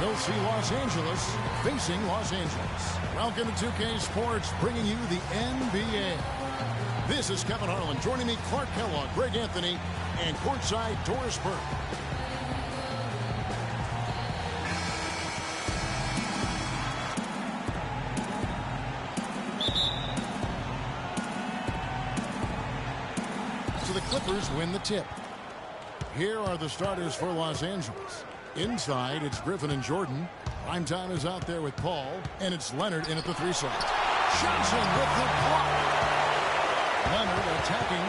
We'll see Los Angeles facing Los Angeles. Welcome to 2K Sports, bringing you the NBA. This is Kevin Harlan. Joining me, Clark Kellogg, Greg Anthony, and courtside Doris Burke. So the Clippers win the tip. Here are the starters for Los Angeles. Inside, it's Griffin and Jordan. Prime time is out there with Paul, and it's Leonard in at the 3 slot. Johnson with the block. Leonard attacking.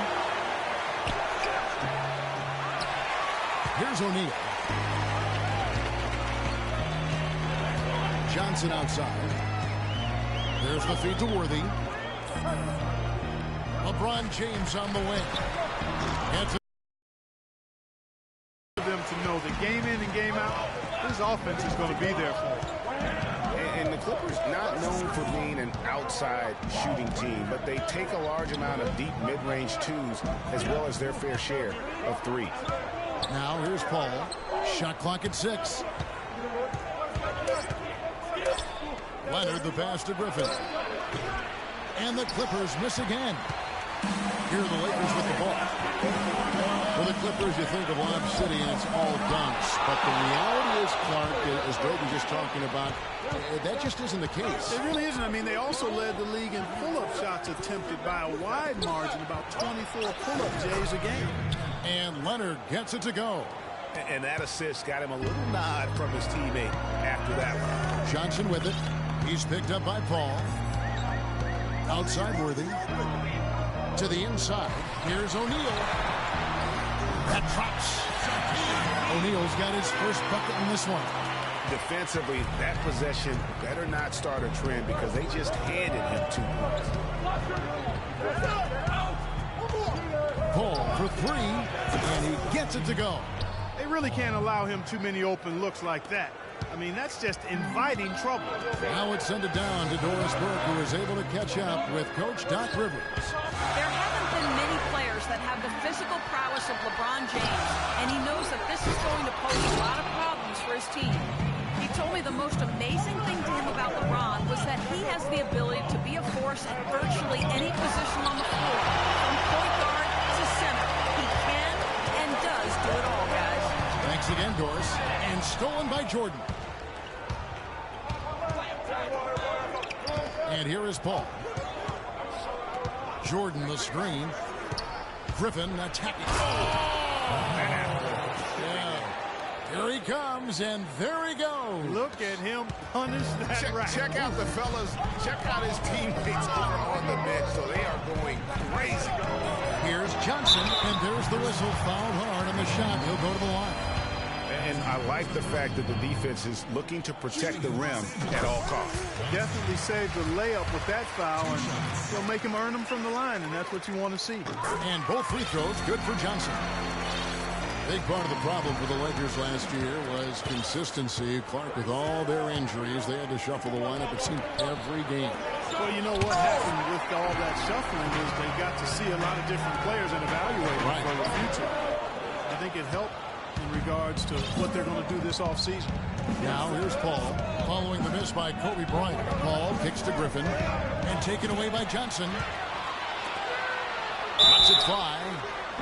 Here's O'Neal. Johnson outside. There's the feed to Worthy. LeBron James on the wing. Gets them to know that game in and game out, his offense is going to be there for him. And the Clippers not known for being an outside shooting team, but they take a large amount of deep mid-range twos as well as their fair share of threes. Now here's Paul. Shot clock at 6. Leonard the pass to Griffin. And the Clippers miss again. Here are the Lakers with the ball. For the Clippers, you think of Lob City, and it's all dunks. But the reality is, Clark, as Greg was just talking about, that just isn't the case. It really isn't. I mean, they also led the league in pull-up shots attempted by a wide margin, about 24 pull-up Jays a game. And Leonard gets it to go. And that assist got him a little nod from his teammate after that one. Johnson with it. He's picked up by Paul. Outside Worthy. To the inside. Here's O'Neal. That drops. O'Neal's got his first bucket in this one. Defensively, that possession better not start a trend because they just handed him 2 points. Paul for 3, and he gets it to go. They really can't allow him too many open looks like that. I mean, that's just inviting trouble. Now it's sent it down to Doris Burke, who is able to catch up with Coach Doc Rivers. There haven't been many players that have the physical prowess of LeBron James, and he knows that this is going to pose a lot of problems for his team. He told me the most amazing thing to him about LeBron was that he has the ability to be a force at virtually any position on the floor, from point guard to center. He can and does do it all, guys. Thanks again, Doris. And stolen by Jordan. And here is Paul. Jordan the screen. Griffin attacking. Yeah. Here he comes, and there he goes. Look at him punish that rack. Check out the fellas. Check out his teammates over on the bench. So they are going crazy. Here's Johnson, and there's the whistle. Fouled hard on the shot. He'll go to the line. And I like the fact that the defense is looking to protect the rim at all costs. Definitely saved the layup with that foul, and he'll make him earn them from the line, and that's what you want to see. And both free throws good for Johnson. Big part of the problem for the Lakers last year was consistency. Clark, with all their injuries, they had to shuffle the lineup, it seemed, every game. Well, you know what happened with all that shuffling is they got to see a lot of different players and evaluate them for the future. I think it helped in regards to what they're going to do this offseason. Now here's Paul, following the miss by Kobe Bryant. Paul kicks to Griffin, and taken away by Johnson. Lets it fly,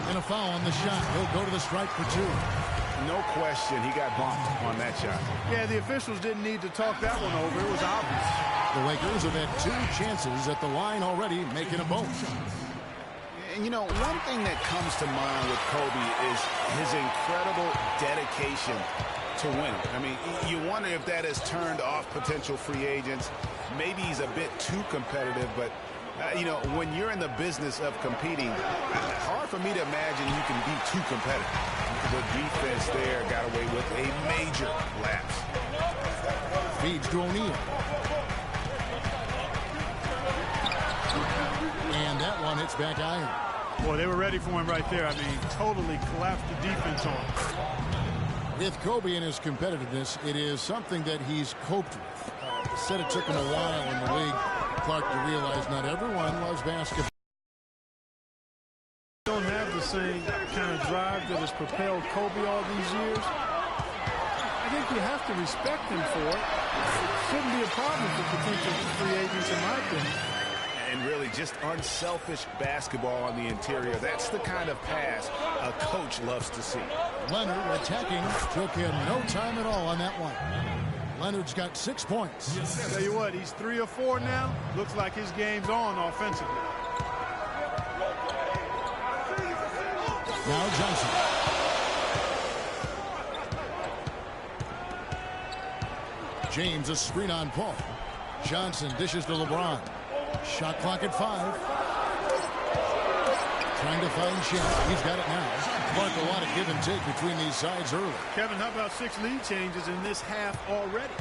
and a foul on the shot. He'll go to the strike for 2. No question, he got bumped on that shot. Yeah, the officials didn't need to talk that one over. It was obvious. The Lakers have had 2 chances at the line already, making a both. And, you know, one thing that comes to mind with Kobe is his incredible dedication to winning. I mean, you wonder if that has turned off potential free agents. Maybe he's a bit too competitive, but, you know, when you're in the business of competing, hard for me to imagine you can be too competitive. The defense there got away with a major lapse. Feeds to O'Neal. And that one hits back iron. Boy, they were ready for him right there. I mean, totally collapsed the defense on him. With Kobe and his competitiveness, it is something that he's coped with. Said it took him a while in the league, Clark, to realize not everyone loves basketball. Don't have the same kind of drive that has propelled Kobe all these years. think you have to respect him for it. Shouldn't be a problem for potential free agents, in my opinion. And really just unselfish basketball on the interior. That's the kind of pass a coach loves to see. Leonard attacking. Took him no time at all on that one. Leonard's got 6 points. Tell you what, he's 3 or 4 now. Looks like his game's on offensively. Now Johnson. James a screen on Paul. Johnson dishes to LeBron. Shot clock at 5. Trying to find Shannon. He's got it now. Mark, a lot of give and take between these sides early. Kevin, how about 6 lead changes in this half already?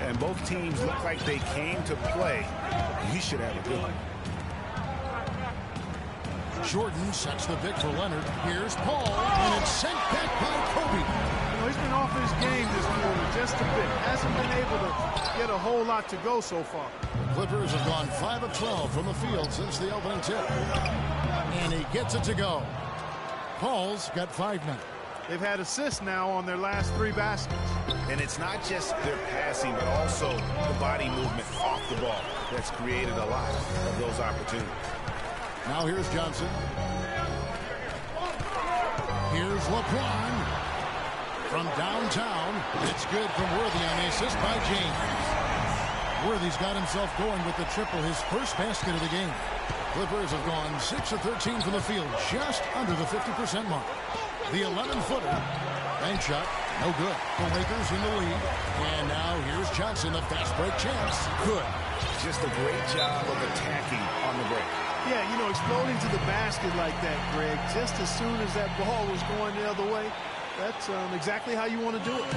And both teams look like they came to play. We should have a good one. Jordan sets the pick for Leonard. Here's Paul, and it's sent back by Kobe. He's been off his game this quarter just a bit. Hasn't been able to get a whole lot to go so far. The Clippers have gone 5 of 12 from the field since the opening tip. And he gets it to go. Paul's got 5 now. They've had assists now on their last 3 baskets. And it's not just their passing, but also the body movement off the ball that's created a lot of those opportunities. Now here's Johnson. Here's LeBron. From downtown, it's good from Worthy on the assist by James. Worthy's got himself going with the triple, his first basket of the game. Clippers have gone 6 of 13 from the field, just under the 50% mark. The 11-footer, bank shot, no good. The Lakers in the lead. And now here's Johnson, the fast break chance. Good. Just a great job of attacking on the break. Yeah, you know, exploding to the basket like that, Greg, just as soon as that ball was going the other way, that's exactly how you want to do it.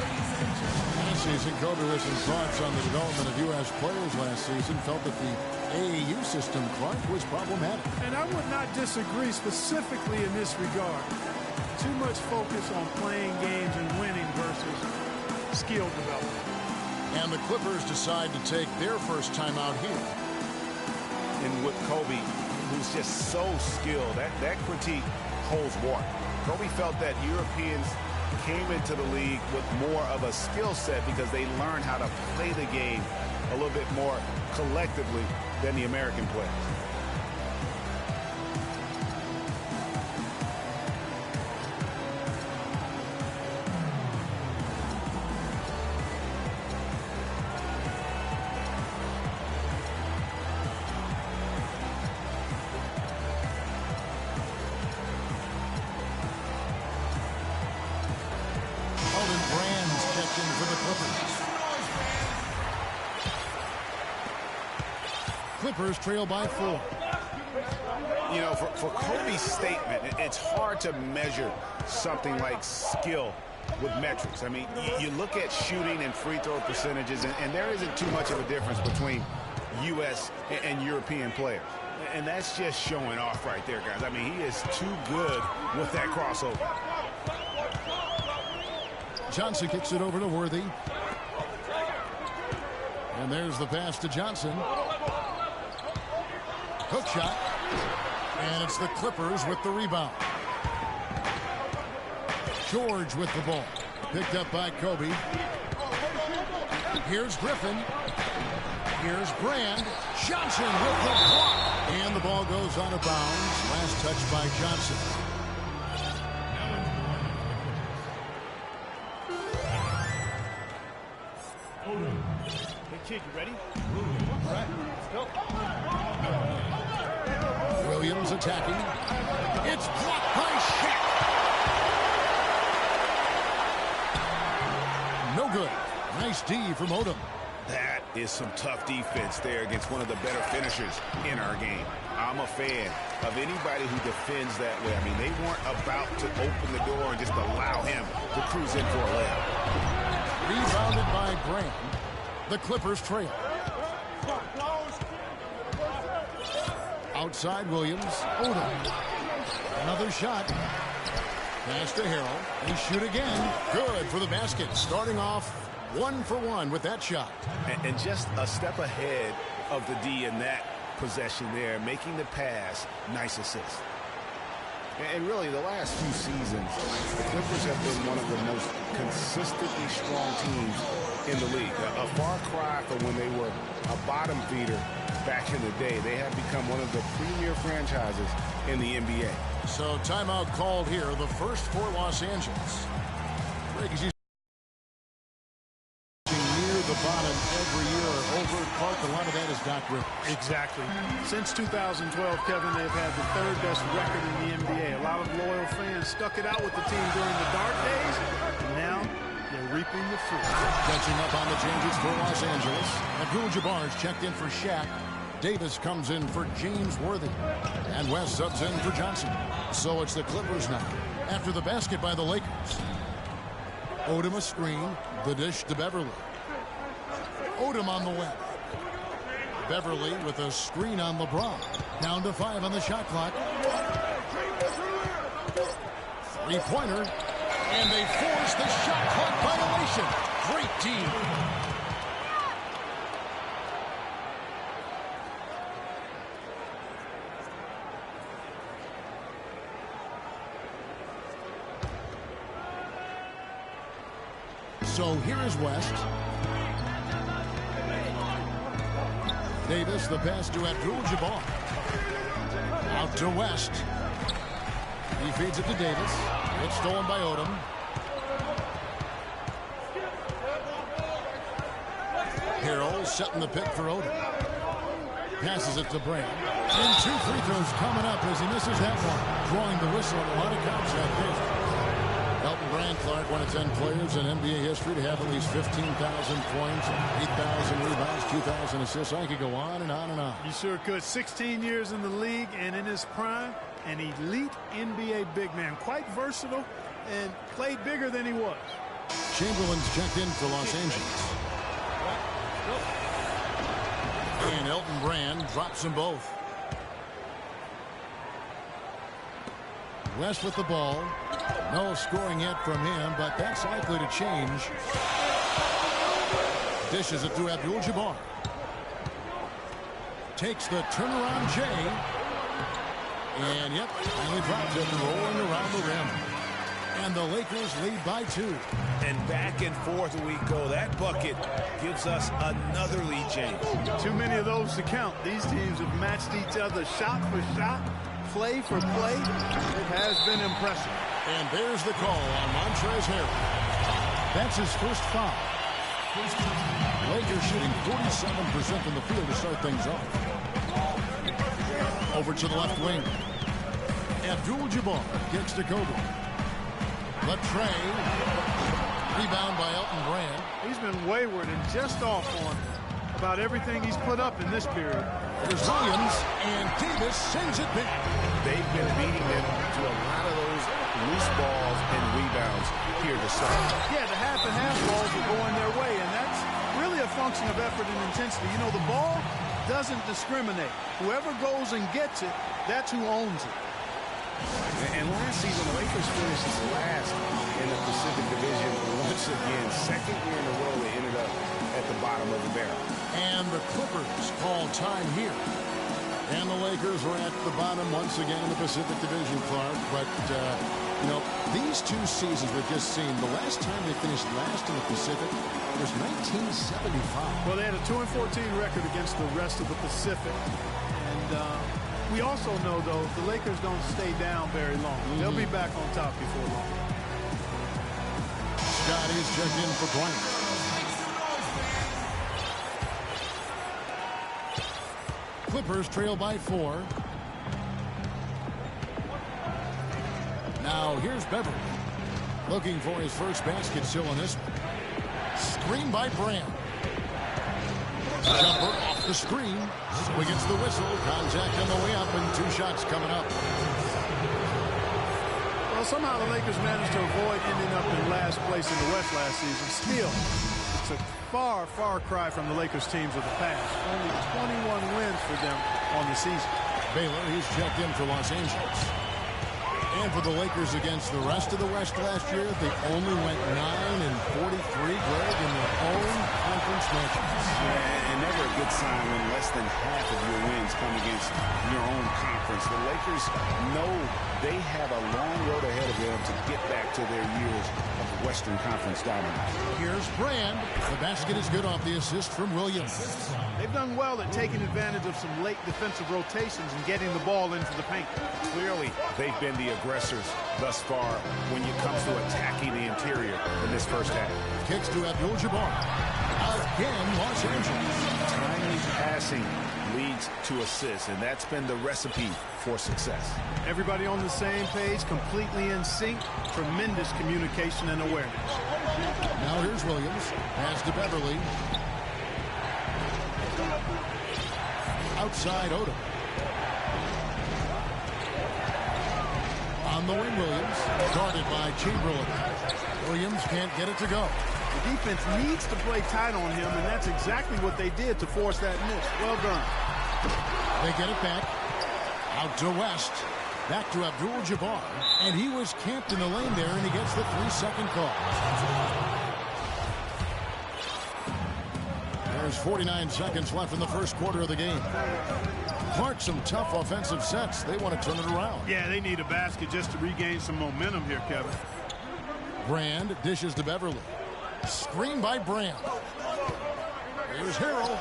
Last season, Kobe with some thoughts on the development of U.S. players last season. Felt that the AAU system, Clark, was problematic. And I would not disagree specifically in this regard. Too much focus on playing games and winning versus skill development. And the Clippers decide to take their first time out here. And with Kobe, who's just so skilled, that critique holds water. Kobe felt that Europeans came into the league with more of a skill set because they learned how to play the game a little bit more collectively than the American players. Clippers trail by 4. You know, for Kobe's statement, it's hard to measure something like skill with metrics. I mean, you look at shooting and free throw percentages, and there isn't too much of a difference between U.S. and European players. And that's just showing off right there, guys. I mean, he is too good with that crossover. Johnson kicks it over to Worthy. And there's the pass to Johnson. Hook shot. And it's the Clippers with the rebound. George with the ball. Picked up by Kobe. Here's Griffin. Here's Brand. Johnson with the block. And the ball goes out of bounds. Last touch by Johnson. Hey, kid, you ready? All right, let's go. Williams attacking. It's blocked by Shaq. No good. Nice D from Odom. That is some tough defense there against one of the better finishers in our game. I'm a fan of anybody who defends that way. I mean, they weren't about to open the door and just allow him to cruise in for a layup. Rebounded by Brand. The Clippers trail. Outside Williams. Odom. Another shot. Pass to Harrell. He shoot again. Good for the basket. Starting off 1 for 1 with that shot. And just a step ahead of the D in that possession there, making the pass. Nice assist. And really, the last few seasons, the Clippers have been one of the most consistently strong teams in the league. A far cry from when they were a bottom feeder back in the day. They have become one of the premier franchises in the NBA. So timeout called here, the first for Los Angeles. Greg, near the bottom every year over Clark, a lot of that is Doc Rivers. Exactly. Since 2012, Kevin, they've had the third best record in the NBA. A lot of loyal fans stuck it out with the team during the dark days, and now they're reaping the fruit. Catching up on the changes for Los Angeles. Abdul-Jabbar's checked in for Shaq. Davis comes in for James Worthy. And West subs in for Johnson. So it's the Clippers now. After the basket by the Lakers. Odom a screen. The dish to Beverly. Odom on the wing. Beverly with a screen on LeBron. Down to 5 on the shot clock. Three-pointer. And they force the shot clock violation. Great team. So here is West. Davis, the pass to Abdul-Jabbar. Out to West. He feeds it to Davis. It's stolen by Odom. Harrell setting the pick for Odom. Passes it to Brand. And 2 free throws coming up as he misses that one. Drawing the whistle on a lot of cops that day. Elton Brand, Clark, one of 10 players in NBA history to have at least 15,000 points, 8,000 rebounds, 2,000 assists. I could go on and on and on. You sure could. 16 years in the league and in his prime, an elite NBA big man. Quite versatile and played bigger than he was. Chamberlain's checked in for Los Angeles. And Elton Brand drops them both. West with the ball. No scoring yet from him, but that's likely to change. Dishes it to Abdul-Jabbar. Takes the turnaround J. And yep, finally drops it, rolling around the rim. And the Lakers lead by 2. And back and forth we go. That bucket gives us another lead change. Too many of those to count. These teams have matched each other shot for shot, play for play. It has been impressive. And there's the call on Montrezl Harrell. That's his first foul. Lakers shooting 47% from the field to start things off. Over to the left wing. Abdul-Jabbar kicks to Kobe. Latrey. Rebound by Elton Brand. He's been wayward and just off on about everything he's put up in this period. There's Williams, and Davis sends it back. They've been beating them to a lot of those loose balls and rebounds here to start. Yeah, the half and half balls are going their way, and that's really a function of effort and intensity. You know, the ball doesn't discriminate. Whoever goes and gets it, that's who owns it. And last season, the Lakers finished last in the Pacific Division once again. Second year in a row, they ended up at the bottom of the barrel. And the Clippers call time here. And the Lakers were at the bottom once again in the Pacific Division, Clark. But, you know, these 2 seasons we've just seen, the last time they finished last in the Pacific was 1975. Well, they had a 2-14 record against the rest of the Pacific. And we also know, though, the Lakers don't stay down very long. They'll be back on top before long. Scotty's checked in for Bryant. Clippers trail by 4. Now here's Beverly. Looking for his first basket still in this one. Screen by Brand. Jumper off the screen. So gets the whistle. Contact on the way up and 2 shots coming up. Well, somehow the Lakers managed to avoid ending up in last place in the West last season. Still, it's a far, far cry from the Lakers teams of the past. Only 21 wins for them on the season. Baylor, he's checked in for Los Angeles. And for the Lakers against the rest of the West last year, they only went 9-43, Greg, in their own conference matches. Yeah, and never a good sign when less than half of your wins come against your own conference. The Lakers know they have a long road ahead of them to get back to their years of Western Conference dominance. Here's Brand. The basket is good off the assist from Williams. They've done well at taking advantage of some late defensive rotations and getting the ball into the paint. Clearly, they've been the aggressors thus far when it comes to attacking the interior in this first half. Kicks to Abdul-Jabbar. Again, Los Angeles. Timely passing leads to assists, and that's been the recipe for success. Everybody on the same page, completely in sync. Tremendous communication and awareness. Now here's Williams. Pass to Beverly. Outside Odom. On the wing, Williams. Guarded by Chamberlain. Williams can't get it to go. The defense needs to play tight on him, and that's exactly what they did to force that miss. Well done. They get it back. Out to West. Back to Abdul-Jabbar. And he was camped in the lane there, and he gets the 3-second call. There's 49 seconds left in the first quarter of the game. Clark, some tough offensive sets. They want to turn it around. Yeah, they need a basket just to regain some momentum here, Kevin. Brand dishes to Beverly. Screen by Brand. Here's Harrell.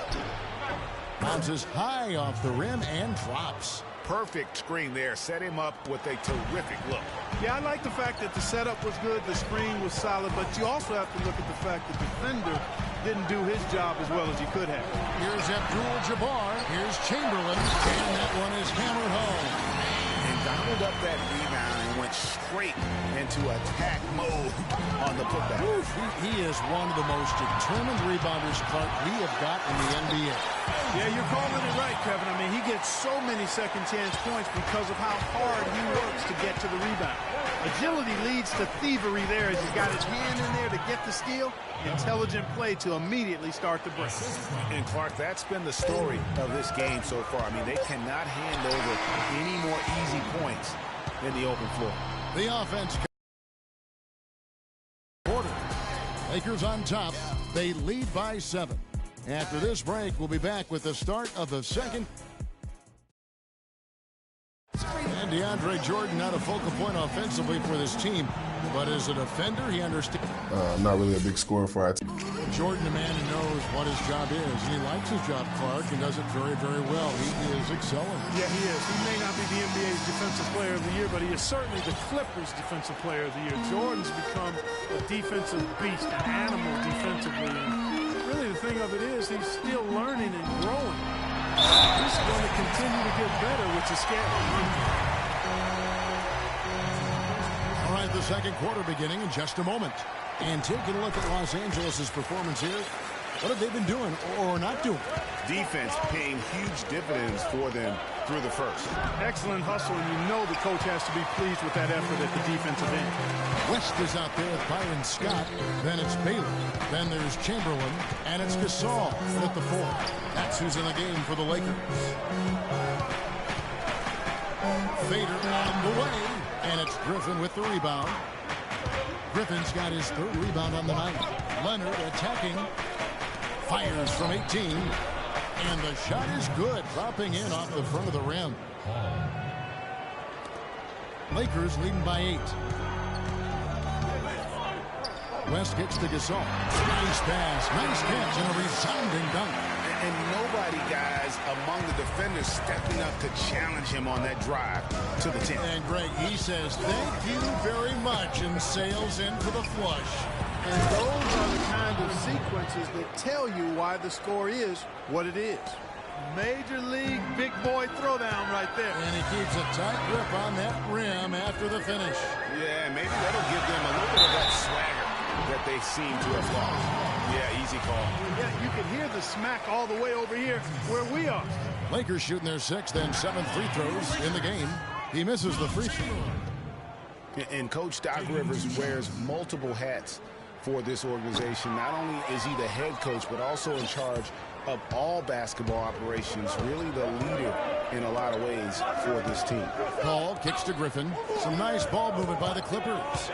Bounces high off the rim and drops. Perfect screen there. Set him up with a terrific look. Yeah, I like the fact that the setup was good, the screen was solid, but you also have to look at the fact that the defender didn't do his job as well as he could have. Here's Abdul-Jabbar. Here's Chamberlain. And that one is hammered home. And gobbled up that rebound and went straight into attack mode on the putback. Oof, he is one of the most determined rebounders, Clark, we have got in the NBA. Yeah, you're calling it right, Kevin. I mean, he gets so many second chance points because of how hard he works to get to the rebound. Agility leads to thievery there as he's got his hand in there to get the steal. Intelligent play to immediately start the break. And Clark, that's been the story of this game so far. I mean, they cannot hand over any more easy points in the open floor. The offense. Quarter. Lakers on top. They lead by 7. After this break, we'll be back with the start of the second. And DeAndre Jordan not a focal point offensively for this team, but as a defender, he understands. Not really a big scorer for our team. Jordan, a man who knows what his job is, and he likes his job, Clark, and does it very, very well. He is excelling. Yeah, he is. He may not be the NBA's Defensive Player of the Year, but he is certainly the Clippers' Defensive Player of the Year. Jordan's become a defensive beast, an animal defensively. And really, the thing of it is, he's still learning and growing. He's going to continue to get better, which is scary. All right, the second quarter beginning in just a moment. And taking a look at Los Angeles' performance here, what have they been doing or not doing? Defense paying huge dividends for them through the first. Excellent hustle, and you know the coach has to be pleased with that effort at the defensive end. West is out there with Byron Scott. Then it's Baylor. Then there's Chamberlain. And it's Gasol at the 4. That's who's in the game for the Lakers. Fader on the way. And it's Griffin with the rebound. Griffin's got his 3rd rebound on the night. Leonard attacking. Fires from 18. And the shot is good. Dropping in off the front of the rim. Lakers leading by 8. West gets to Gasol. Nice pass. Nice catch and a resounding dunk. And nobody, guys, among the defenders stepping up to challenge him on that drive to the 10. And Greg, he says, thank you very much, and sails in for the flush. And those are the kind of sequences that tell you why the score is what it is. Major league big boy throwdown right there. And he keeps a tight grip on that rim after the finish. Yeah, maybe that'll give them a little bit of that swagger that they seem to have lost. Yeah, easy call. Yeah, you can hear the smack all the way over here where we are. Lakers shooting their 6th and 7th free throws in the game. He misses the free throw. And Coach Doc Rivers wears multiple hats for this organization. Not only is he the head coach, but also in charge of all basketball operations, really the leader in a lot of ways for this team. Paul kicks to Griffin. Some nice ball movement by the Clippers.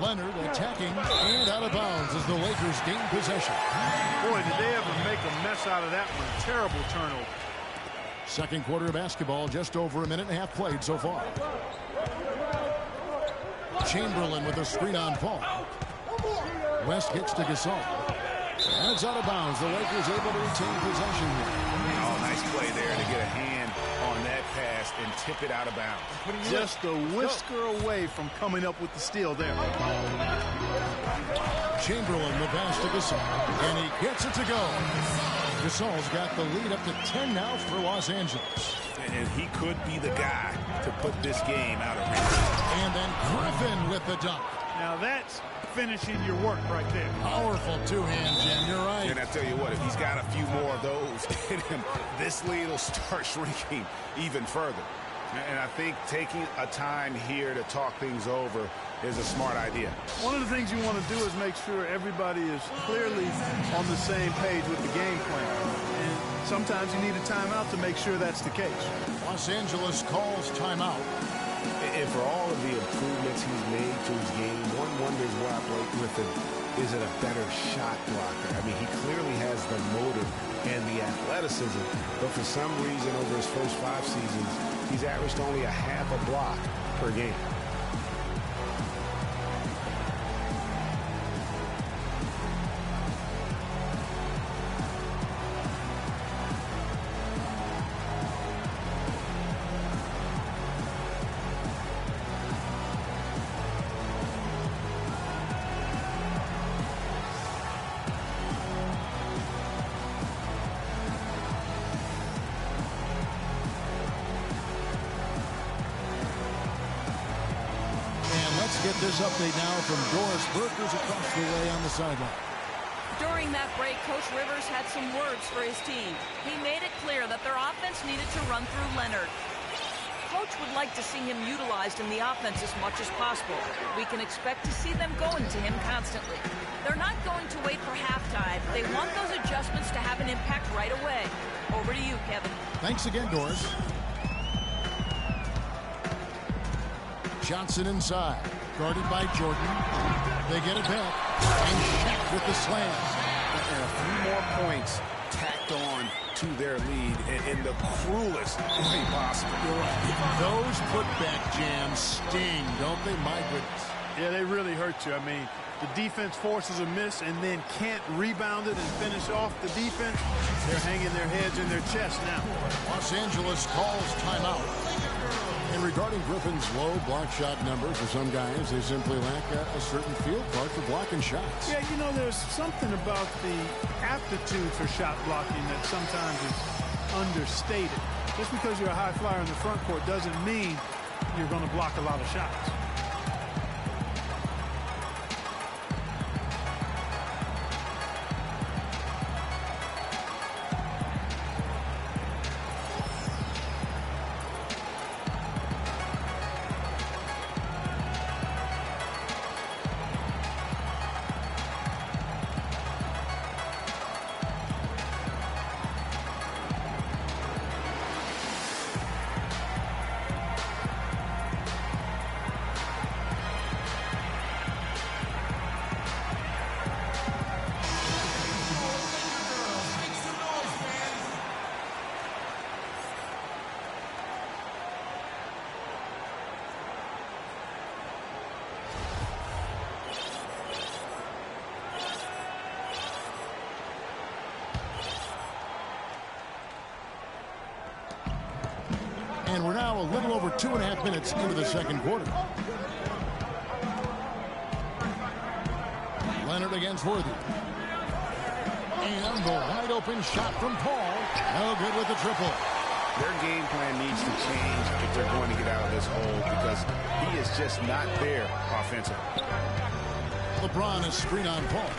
Leonard attacking and out of bounds as the Lakers gain possession. Boy, did they ever make a mess out of that one. Terrible turnover. Second quarter of basketball, just over a minute and a half played so far. Chamberlain with a screen on Paul. West kicks to Gasol. That's out of bounds. The Lakers able to retain possession here. Oh, nice play there to get a hand on that pass and tip it out of bounds. Just a whisker away from coming up with the steal there. Chamberlain the pass to Gasol. And he gets it to go. Gasol's got the lead up to 10 now for Los Angeles. And he could be the guy to put this game out of reach. And then Griffin with the dunk. Now that's finishing your work right there. Powerful two-hand jam. You're right. And I tell you what, if he's got a few more of those in him, this lead will start shrinking even further. And I think taking a time here to talk things over is a smart idea. One of the things you want to do is make sure everybody is clearly on the same page with the game plan. And sometimes you need a timeout to make sure that's the case. Los Angeles calls timeout. And for all of the improvements he's made to his game, one wonders why Blake Griffin isn't a better shot blocker. I mean, he clearly has the motor and the athleticism, but for some reason over his first 5 seasons, he's averaged only a half a block per game. Get this update now from Doris Burke, who's across the way on the sideline. During that break, Coach Rivers had some words for his team. He made it clear that their offense needed to run through Leonard. Coach would like to see him utilized in the offense as much as possible. We can expect to see them going to him constantly. They're not going to wait for halftime. They want those adjustments to have an impact right away. Over to you, Kevin. Thanks again, Doris. Johnson inside. Guarded by Jordan. They get it back. And Shaq with the slam. And a few more points tacked on to their lead in the cruelest way possible. You're right. Those putback jams sting, don't they? My goodness. Yeah, they really hurt you. I mean, the defense forces a miss and then can't rebound it and finish off the defense. They're hanging their heads in their chest now. Los Angeles calls timeout. And regarding Griffin's low block shot numbers, for some guys, they simply lack a certain field part for blocking shots. Yeah, you know, there's something about the aptitude for shot blocking that sometimes is understated. Just because you're a high flyer in the front court doesn't mean you're going to block a lot of shots. And we're now a little over 2.5 minutes into the second quarter. Leonard against Worthy. And the wide open shot from Paul. No good with the triple. Their game plan needs to change if they're going to get out of this hole because he is just not there offensively. LeBron is screen on Paul.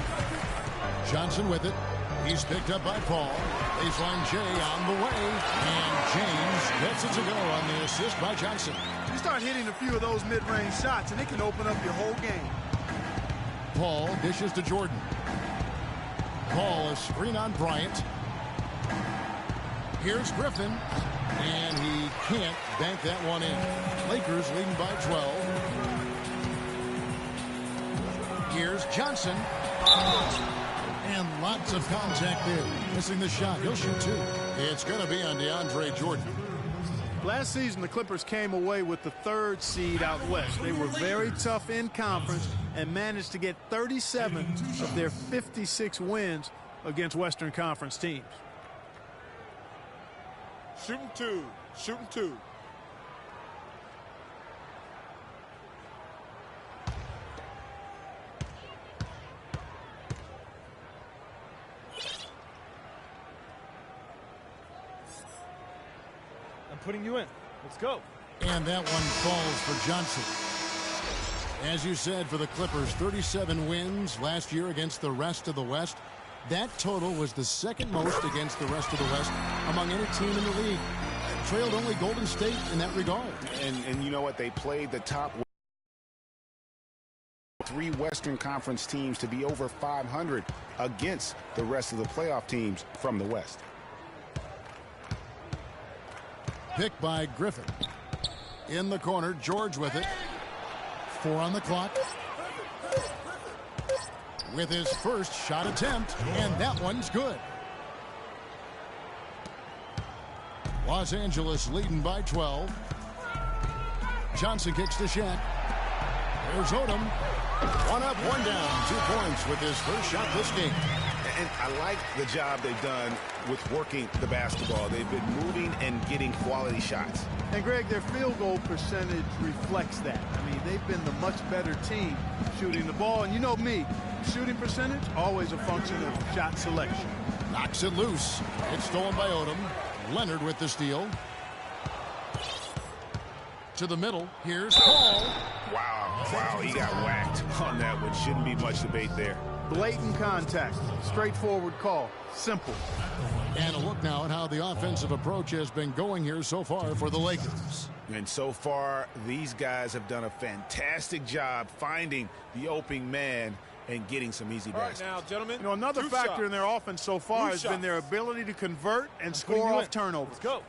Johnson with it. He's picked up by Paul. Baseline J on the way. And James gets it to go on the assist by Johnson. You start hitting a few of those mid-range shots, and it can open up your whole game. Paul dishes to Jordan. Paul is screen on Bryant. Here's Griffin, and he can't bank that one in. Lakers leading by 12. Here's Johnson. And lots of contact there. Missing the shot. He'll shoot two. It's going to be on DeAndre Jordan. Last season, the Clippers came away with the 3rd seed out west. They were very tough in conference and managed to get 37 of their 56 wins against Western Conference teams. Shooting two. Shooting two. I'm putting you in. Let's go. And that one falls for Johnson. As you said, for the Clippers, 37 wins last year against the rest of the West. That total was the 2nd most against the rest of the West among any team in the league. Trailed only Golden State in that regard. And you know what? They played the top 3 Western Conference teams to be over 500 against the rest of the playoff teams from the West. Picked by Griffin. In the corner, George with it. 4 on the clock. With his first shot attempt, and that one's good. Los Angeles leading by 12. Johnson kicks the shot. There's Odom. 1 up, 1 down. 2 points with his first shot this game. And I like the job they've done with working the basketball. They've been moving and getting quality shots. And, Greg, their field goal percentage reflects that. I mean, they've been the much better team shooting the ball. And you know me, shooting percentage, always a function of shot selection. Knocks it loose. It's stolen by Odom. Leonard with the steal. To the middle. Here's Paul. Wow, he got whacked on that one. Shouldn't be much debate there. Blatant contact. Straightforward call. Simple. And a look now at how the offensive approach has been going here so far for the Lakers. And so far, these guys have done a fantastic job finding the opening man and getting some easy baskets. All right, now, gentlemen. You know, another factor in their offense so far has been their ability to convert and score off turnovers. Let's go.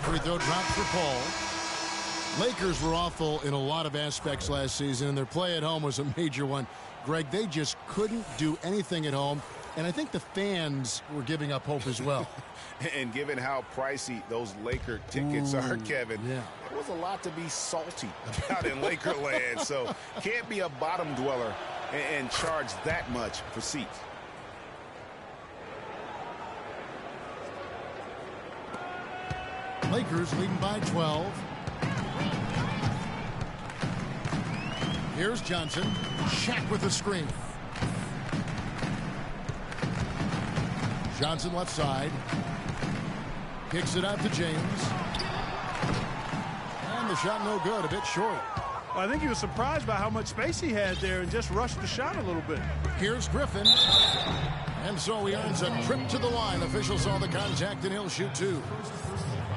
Free throw drop for Paul. Lakers were awful in a lot of aspects last season, and their play at home was a major one. Greg, they just couldn't do anything at home, and I think the fans were giving up hope as well. And given how pricey those Laker tickets are, Kevin, there was a lot to be salty about in Laker land. So can't be a bottom dweller and charge that much for seats. Lakers leading by 12. Here's Johnson. Shaq with the screen. Johnson left side. Kicks it out to James. And the shot no good, a bit short. I think he was surprised by how much space he had there and just rushed the shot a little bit. Here's Griffin. And so he earns a trip to the line. Officials saw the contact, and he'll shoot 2.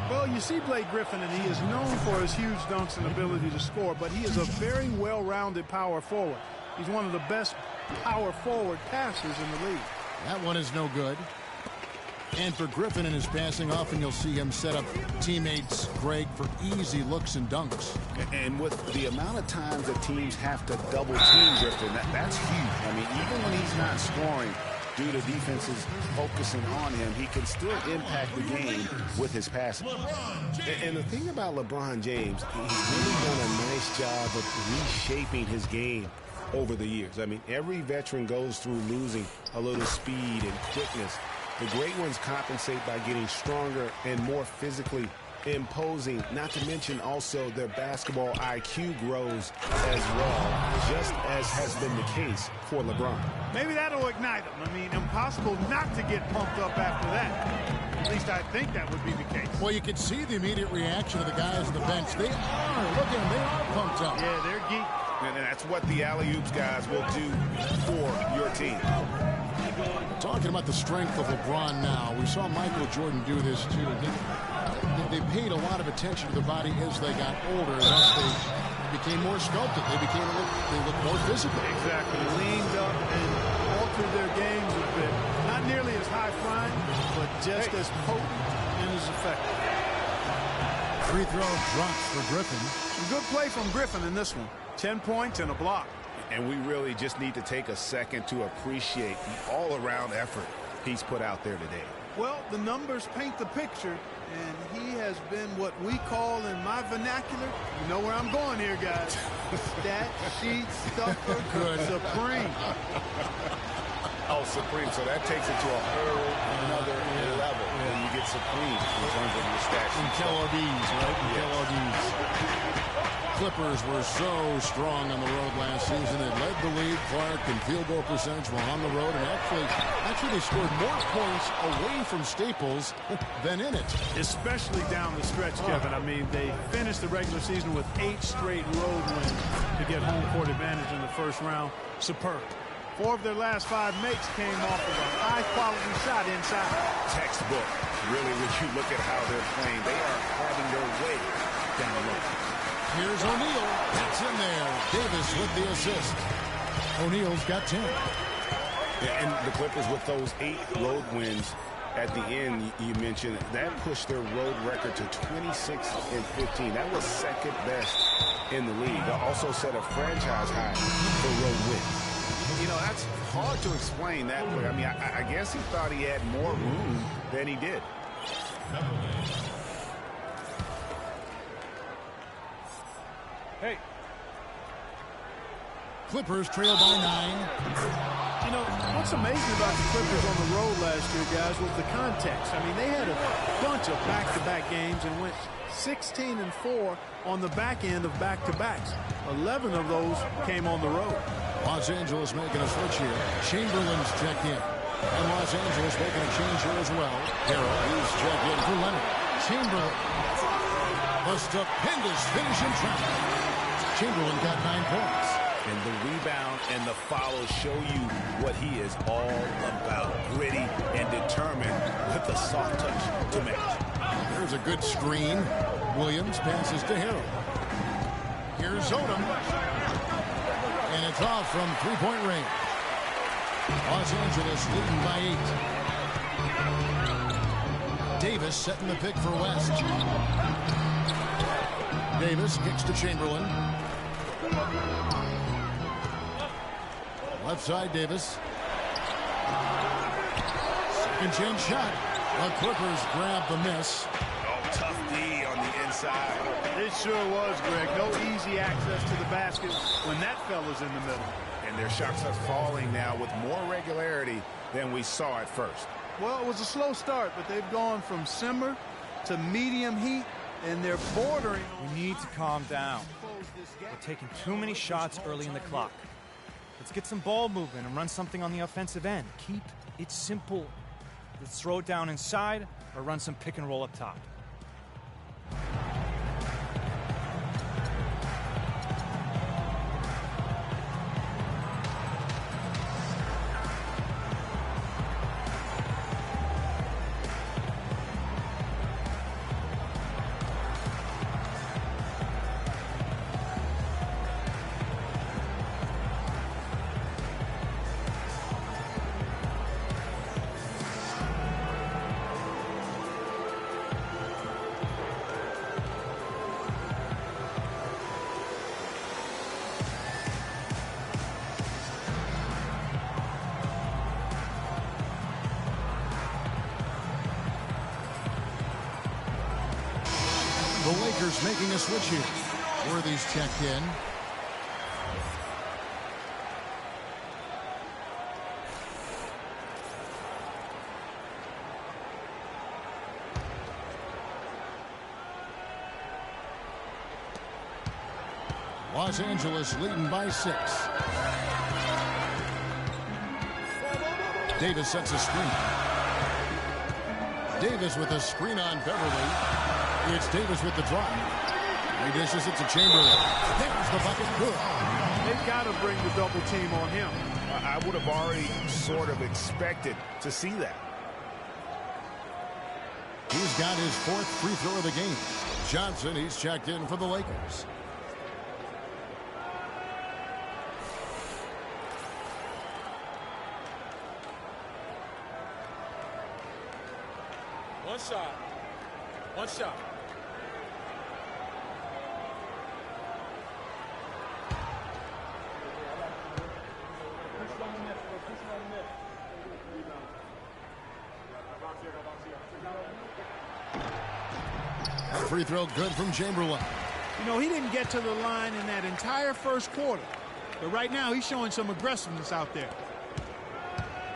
Well, you see Blake Griffin, and he is known for his huge dunks and ability to score, but he is a very well-rounded power forward. He's one of the best power forward passers in the league. That one is no good. And for Griffin in his passing, often you'll see him set up teammates, Greg, for easy looks and dunks. And with the amount of times that teams have to double-team Griffin, that's huge. I mean, even when he's not scoring, due to defenses focusing on him, he can still impact the game with his passing. And the thing about LeBron James, he's really done a nice job of reshaping his game over the years. I mean, every veteran goes through losing a little speed and quickness. The great ones compensate by getting stronger and more physically imposing, not to mention also their basketball IQ grows as well, just as has been the case for LeBron. Maybe that'll ignite him. I mean, impossible not to get pumped up after that. At least I think that would be the case. Well, you can see the immediate reaction of the guys on the bench. They are, look at them, they are pumped up. Yeah, they're geeked. And that's what the alley-oops guys will do for your team. Talking about the strength of LeBron now, we saw Michael Jordan do this too. They paid a lot of attention to their body as they got older, and as they became more sculpted. They looked more physical. Exactly. Leaned up and altered their games a bit. Not nearly as high-flying, but just as potent and as effective. Free throw drops for Griffin. Some good play from Griffin in this one. 10 points and a block. And we really just need to take a second to appreciate the all-around effort he's put out there today. Well, the numbers paint the picture, and he has been what we call in my vernacular, you know where I'm going here, guys, stat sheet stuffer supreme. Oh, supreme. So that takes it to a whole another level when you get supreme in terms of your stat sheet. Kellogg's, right? Kellogg's. Clippers were so strong on the road last season. They led the league, Clark, in field goal percentage while on the road. And actually they scored more points away from Staples than in it. Especially down the stretch, Kevin. I mean, they finished the regular season with 8 straight road wins to get home court advantage in the first round. Superb. 4 of their last 5 makes came off of a high-quality shot inside. Textbook. Really, when you look at how they're playing, they are having their way down low. Here's O'Neal. That's in there. Davis with the assist. O'Neal's got 10. Yeah, and the Clippers with those 8 road wins at the end, you mentioned, that pushed their road record to 26-15. That was second best in the league. They also set a franchise high for road wins. You know, that's hard to explain that way. I mean, I guess he thought he had more room than he did. Hey. Clippers trail by 9. You know, what's amazing about the Clippers on the road last year, guys, was the context. I mean, they had a bunch of back-to-back games and went 16-4 on the back end of back-to-backs. 11 of those came on the road. Los Angeles making a switch here. Chamberlain's checked in. And Los Angeles making a change here as well. Harrell, he's checked in for Leonard. Chamberlain. A stupendous finish in traffic. Chamberlain got 9 points. And the rebound and the follow show you what he is all about. Gritty and determined with the soft touch to match. There's a good screen. Williams passes to Harrell. Here's Odom. And it's off from 3-point range. Los Angeles leading by 8. Davis setting the pick for West. Davis kicks to Chamberlain. Left side, Davis. Second chance shot. The Clippers grab the miss. Oh, tough D on the inside. It sure was, Greg. No easy access to the basket when that fella's in the middle. And their shots are falling now with more regularity than we saw at first. Well, it was a slow start, but they've gone from simmer to medium heat, and they're bordering. We need to calm down. We're taking too many shots early in the clock. Let's get some ball movement and run something on the offensive end. Keep it simple. Let's throw it down inside or run some pick and roll up top. The Lakers making a switch here. Worthy's checked in. Los Angeles leading by 6. Davis sets a screen. Davis with a screen on Beverly. It's Davis with the drive. He dishes it to Chamberlain. There's the bucket. Good. They've got to bring the double team on him. I would have already sort of expected to see that. He's got his 4th free throw of the game. Johnson, he's checked in for the Lakers. One shot. One shot. Free throw good from Chamberlain. You know, he didn't get to the line in that entire first quarter. But right now, he's showing some aggressiveness out there.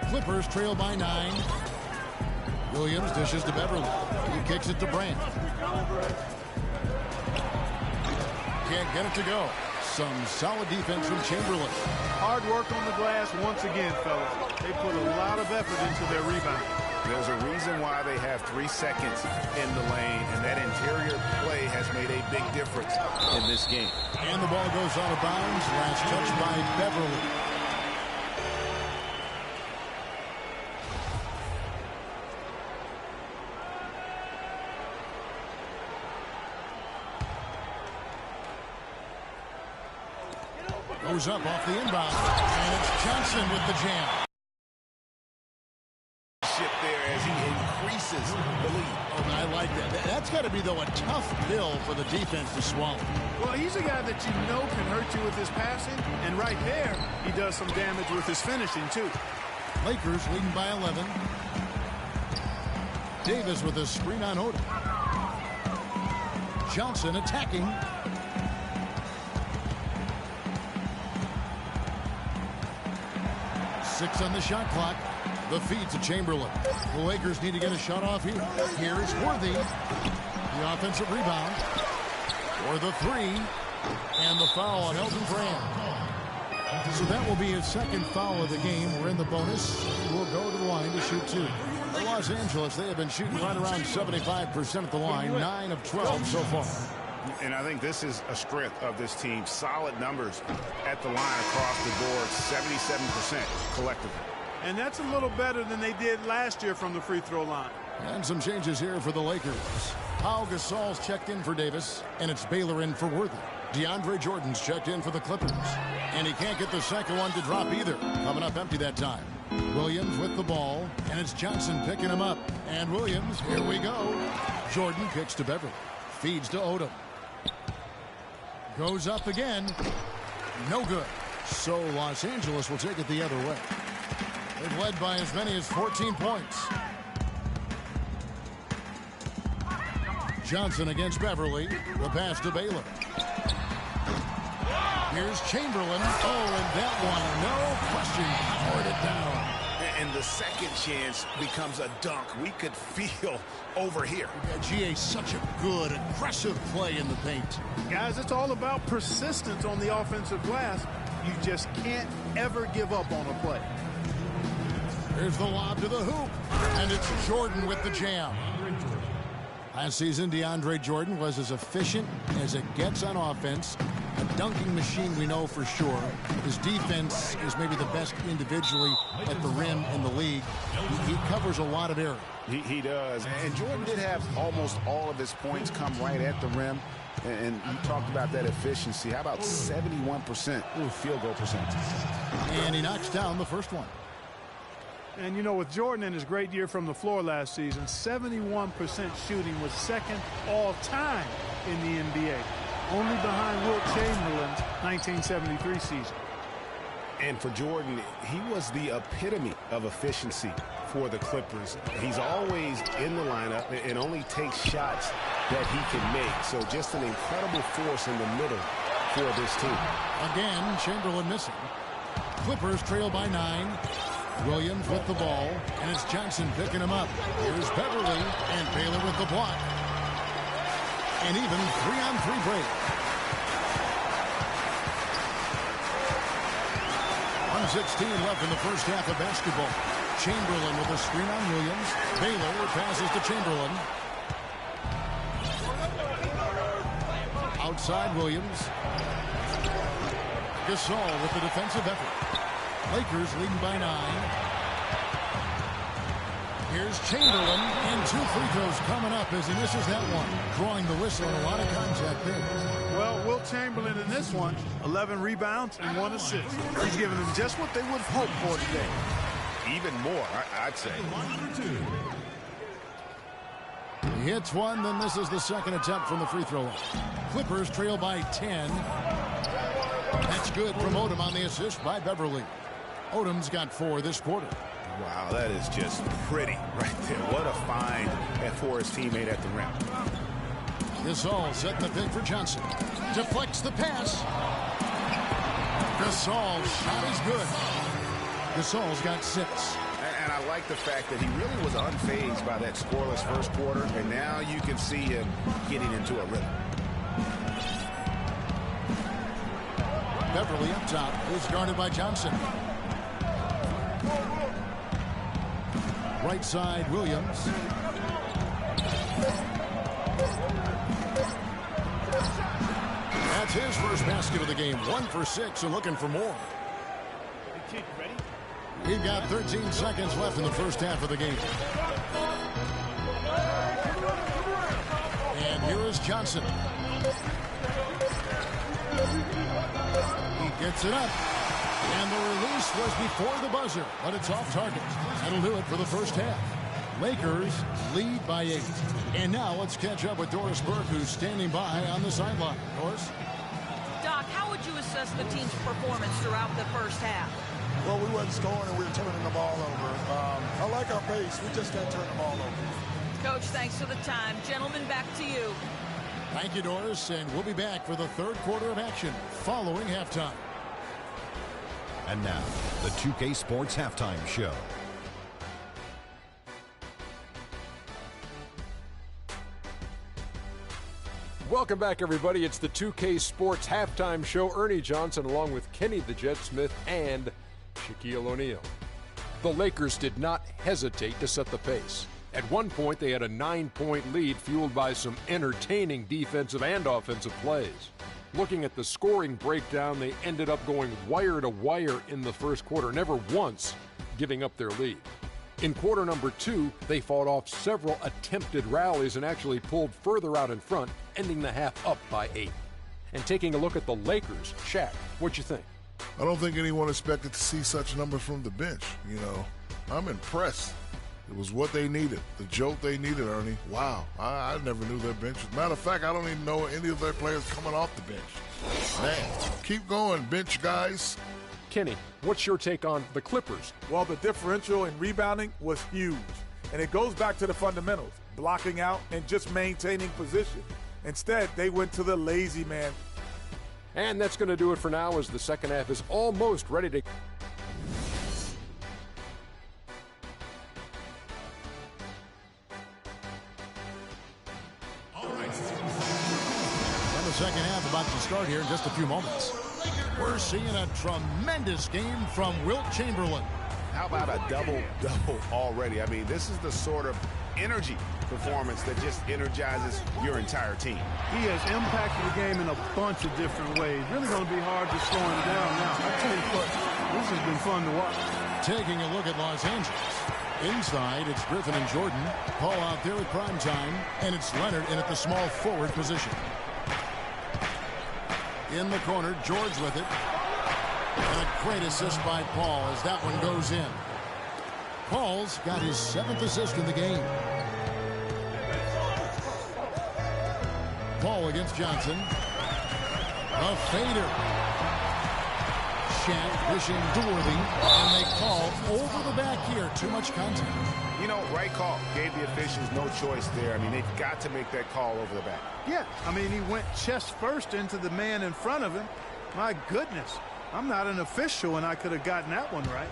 Clippers trail by 9. Williams dishes to Beverly. He kicks it to Brand. Can't get it to go. Some solid defense from Chamberlain. Hard work on the glass once again, fellas. They put a lot of effort into their rebound. There's a reason why they have 3 seconds in the lane, and that interior play has made a big difference in this game. And the ball goes out of bounds. Last touch by Beverly. Goes up off the inbound. And it's Johnson with the jam. There as he increases the lead. Oh, I like that. That's got to be, though, a tough pill for the defense to swallow. Well, he's a guy that you know can hurt you with his passing, and right there, he does some damage with his finishing, too. Lakers leading by 11. Davis with a screen on Odom. Johnson attacking. Six on the shot clock. The feed to Chamberlain. The Lakers need to get a shot off here. Here's Worthy. The offensive rebound. For the 3. And the foul on Elton Brand. So that will be his second foul of the game. We're in the bonus. We'll go to the line to shoot 2. For Los Angeles, they have been shooting right around 75% at the line. 9 of 12 so far. And I think this is a strength of this team. Solid numbers at the line across the board. 77% collectively. And that's a little better than they did last year from the free throw line. And some changes here for the Lakers. Pau Gasol's checked in for Davis, and it's Baylor in for Worthy. DeAndre Jordan's checked in for the Clippers. And he can't get the second one to drop either. Coming up empty that time. Williams with the ball, and it's Johnson picking him up. And Williams, here we go. Jordan kicks to Beverly. Feeds to Odom. Goes up again. No good. So Los Angeles will take it the other way. They've led by as many as 14 points. Johnson against Beverly. The pass to Baylor. Here's Chamberlain. Oh, and that one, no question, powered it down. And the second chance becomes a dunk. We could feel over here. GA, such a good, aggressive play in the paint. Guys, it's all about persistence on the offensive glass. You just can't ever give up on a play. Here's the lob to the hoop, and it's Jordan with the jam. Last season, DeAndre Jordan was as efficient as it gets on offense. A dunking machine, we know for sure. His defense is maybe the best individually at the rim in the league. He covers a lot of area. He does. And Jordan did have almost all of his points come right at the rim. And you talked about that efficiency. How about 71% field goal percentage? And he knocks down the first one. And, you know, with Jordan and his great year from the floor last season, 71% shooting was second all-time in the NBA, only behind Wilt Chamberlain's 1973 season. And for Jordan, he was the epitome of efficiency for the Clippers. He's always in the lineup and only takes shots that he can make. So just an incredible force in the middle for this team. Again, Chamberlain missing. Clippers trail by 9. Williams with the ball, and it's Johnson picking him up. Here's Beverly, and Baylor with the block. And even 3-on-3 break. 1:16 left in the first half of basketball. Chamberlain with a screen on Williams. Baylor passes to Chamberlain. Outside Williams. Gasol with the defensive effort. Lakers leading by 9. Here's Chamberlain, and 2 free throws coming up as he misses that one. Drawing the whistle and a lot of contact there. Well, Wilt Chamberlain in this one, 11 rebounds and 1 assist. He's giving them just what they would have hoped for today. Even more, I'd say. He hits one, then this is the second attempt from the free throw line. Clippers trail by 10. That's good from Odom on the assist by Beverly. Odom's got 4 this quarter. Wow, that is just pretty right there. What a find for his teammate at the rim. Gasol setting the pick for Johnson. Deflects the pass. Gasol's shot is good. Gasol's got 6. And I like the fact that he really was unfazed by that scoreless first quarter, and now you can see him getting into a rhythm. Beverly up top is guarded by Johnson. Right side, Williams. That's his first basket of the game. 1 for 6 and looking for more. We've got 13 seconds left in the first half of the game. And here is Johnson. He gets it up. And the release was before the buzzer, but it's off target. That'll do it for the first half. Lakers lead by 8. And now let's catch up with Doris Burke, who's standing by on the sideline. Doris? Doc, how would you assess the team's performance throughout the first half? Well, we wasn't scoring and we were turning the ball over. I like our pace. We just can't turn the ball over. Coach, thanks for the time. Gentlemen, back to you. Thank you, Doris, and we'll be back for the third quarter of action following halftime. And now, the 2K Sports Halftime Show. Welcome back, everybody. It's the 2K Sports Halftime Show. Ernie Johnson along with Kenny the Jet Smith and Shaquille O'Neal. The Lakers did not hesitate to set the pace. At one point, they had a 9-point lead fueled by some entertaining defensive and offensive plays. Looking at the scoring breakdown, they ended up going wire to wire in the first quarter, never once giving up their lead. In quarter number 2, they fought off several attempted rallies and actually pulled further out in front, ending the half up by 8. And taking a look at the Lakers, Shaq, what'd you think? I don't think anyone expected to see such numbers from the bench. I'm impressed. It was what they needed, the jolt they needed, Ernie. Wow, I never knew their bench. As a matter of fact, I don't even know any of their players coming off the bench. Man, keep going, bench guys. Kenny, what's your take on the Clippers? Well, the differential in rebounding was huge. And it goes back to the fundamentals, blocking out and just maintaining position. Instead, they went to the lazy man. And that's going to do it for now as the second half is almost ready to... And the second half about to start here in just a few moments. We're seeing a tremendous game from Wilt Chamberlain. How about a double-double already? I mean, this is the sort of energy performance that just energizes your entire team. He has impacted the game in a bunch of different ways. Really going to be hard to slow him down now. I tell you what, this has been fun to watch. Taking a look at Los Angeles. Inside, it's Griffin and Jordan. Paul out there at prime time, and it's Leonard in at the small forward position. In the corner, George with it. And a great assist by Paul as that one goes in. Paul's got his 7th assist in the game. Paul against Johnson. A fader. Shaq wishing Doworthy. And they call over the back here. Too much contact. Right call. Gave the officials no choice there. I mean, they've got to make that call over the back. Yeah, I mean, he went chest first into the man in front of him. My goodness. I'm not an official, and I could have gotten that one right.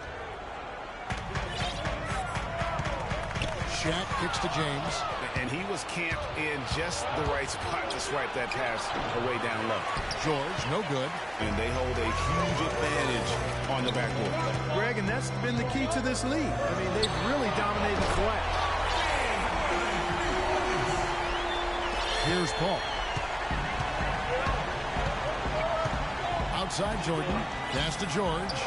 Shaq kicks to James. And he was camped in just the right spot to swipe that pass away down low. George, no good. And they hold a huge advantage on the backboard. Greg, and that's been the key to this league. I mean, they've really dominated the glass. Here's Paul. Outside Jordan. Pass to George.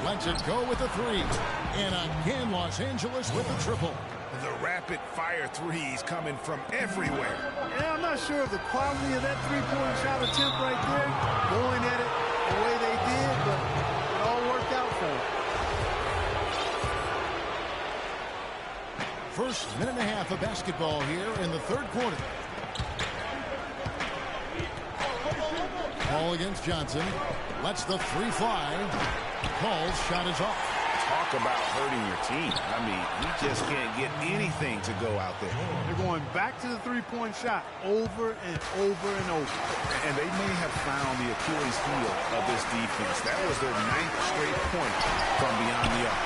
Lets it go with the 3. And again, Los Angeles with the triple. The rapid-fire threes coming from everywhere. Yeah, I'm not sure of the quality of that three-point shot attempt right there. Going at it the way they did, but it all worked out for them. First minute and a half of basketball here in the third quarter. Ball against Johnson. Lets the three fly. Paul's shot is off. Talk about hurting your team. I mean, you just can't get anything to go out there. They're going back to the three-point shot over and over and over. And they may have found the Achilles heel of this defense. That was their 9th straight point from beyond the arc.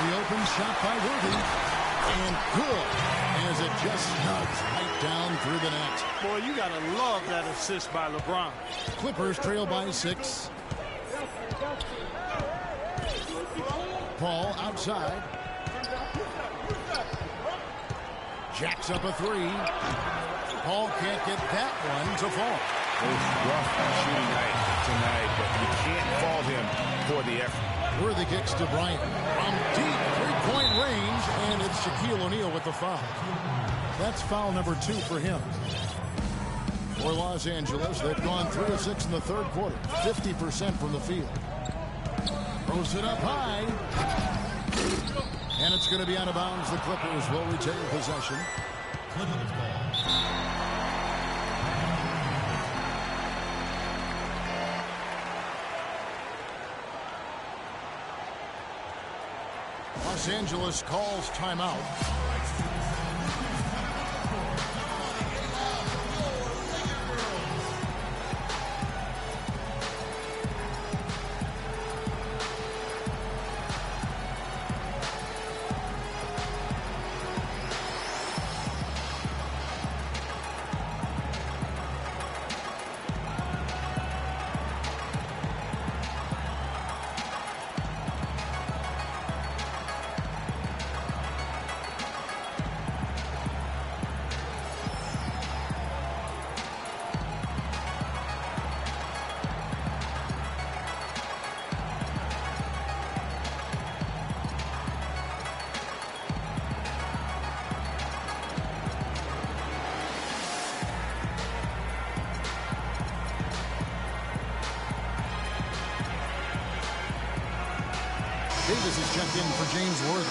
The open shot by Worthy. And good, as it just snugs right down through the net. Boy, you got to love that assist by LeBron. Clippers trail by 6. Paul outside. Jacks up a 3. Paul can't get that one to fall. It's rough shooting night tonight, but you can't fault him for the effort. Worthy kicks to Bryant from deep three-point range, and it's Shaquille O'Neal with the foul. That's foul number 2 for him. For Los Angeles, they've gone 3 of 6 in the third quarter, 50% from the field. Throws it up high, and it's going to be out of bounds. The Clippers will retain possession. Clippers ball. Los Angeles calls timeout. Davis is checked in for James Worthy.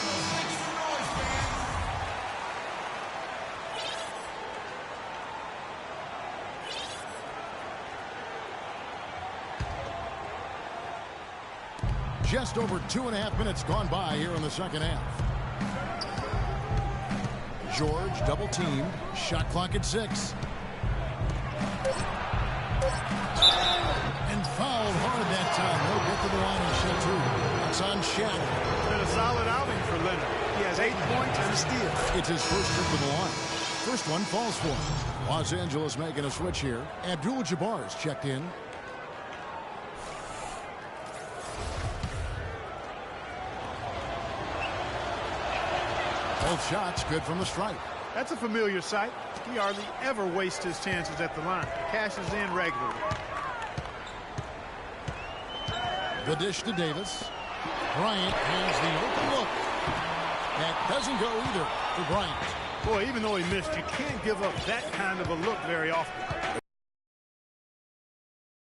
Just over 2.5 minutes gone by here in the second half. George double team. Shot clock at 6. And fouled hard that time. He'll get to the line and shoot 2. It's on Shaq. It's been a solid outing for Leonard. He has 8 points and a steal. It's his first trip to the line. First one falls for him. Los Angeles making a switch here. Abdul-Jabbar's checked in. Both shots good from the stripe. That's a familiar sight. He hardly ever wastes his chances at the line. Cashes in regularly. The dish to Davis. Bryant has the open look. That doesn't go either for Bryant. Boy, even though he missed, you can't give up that kind of a look very often.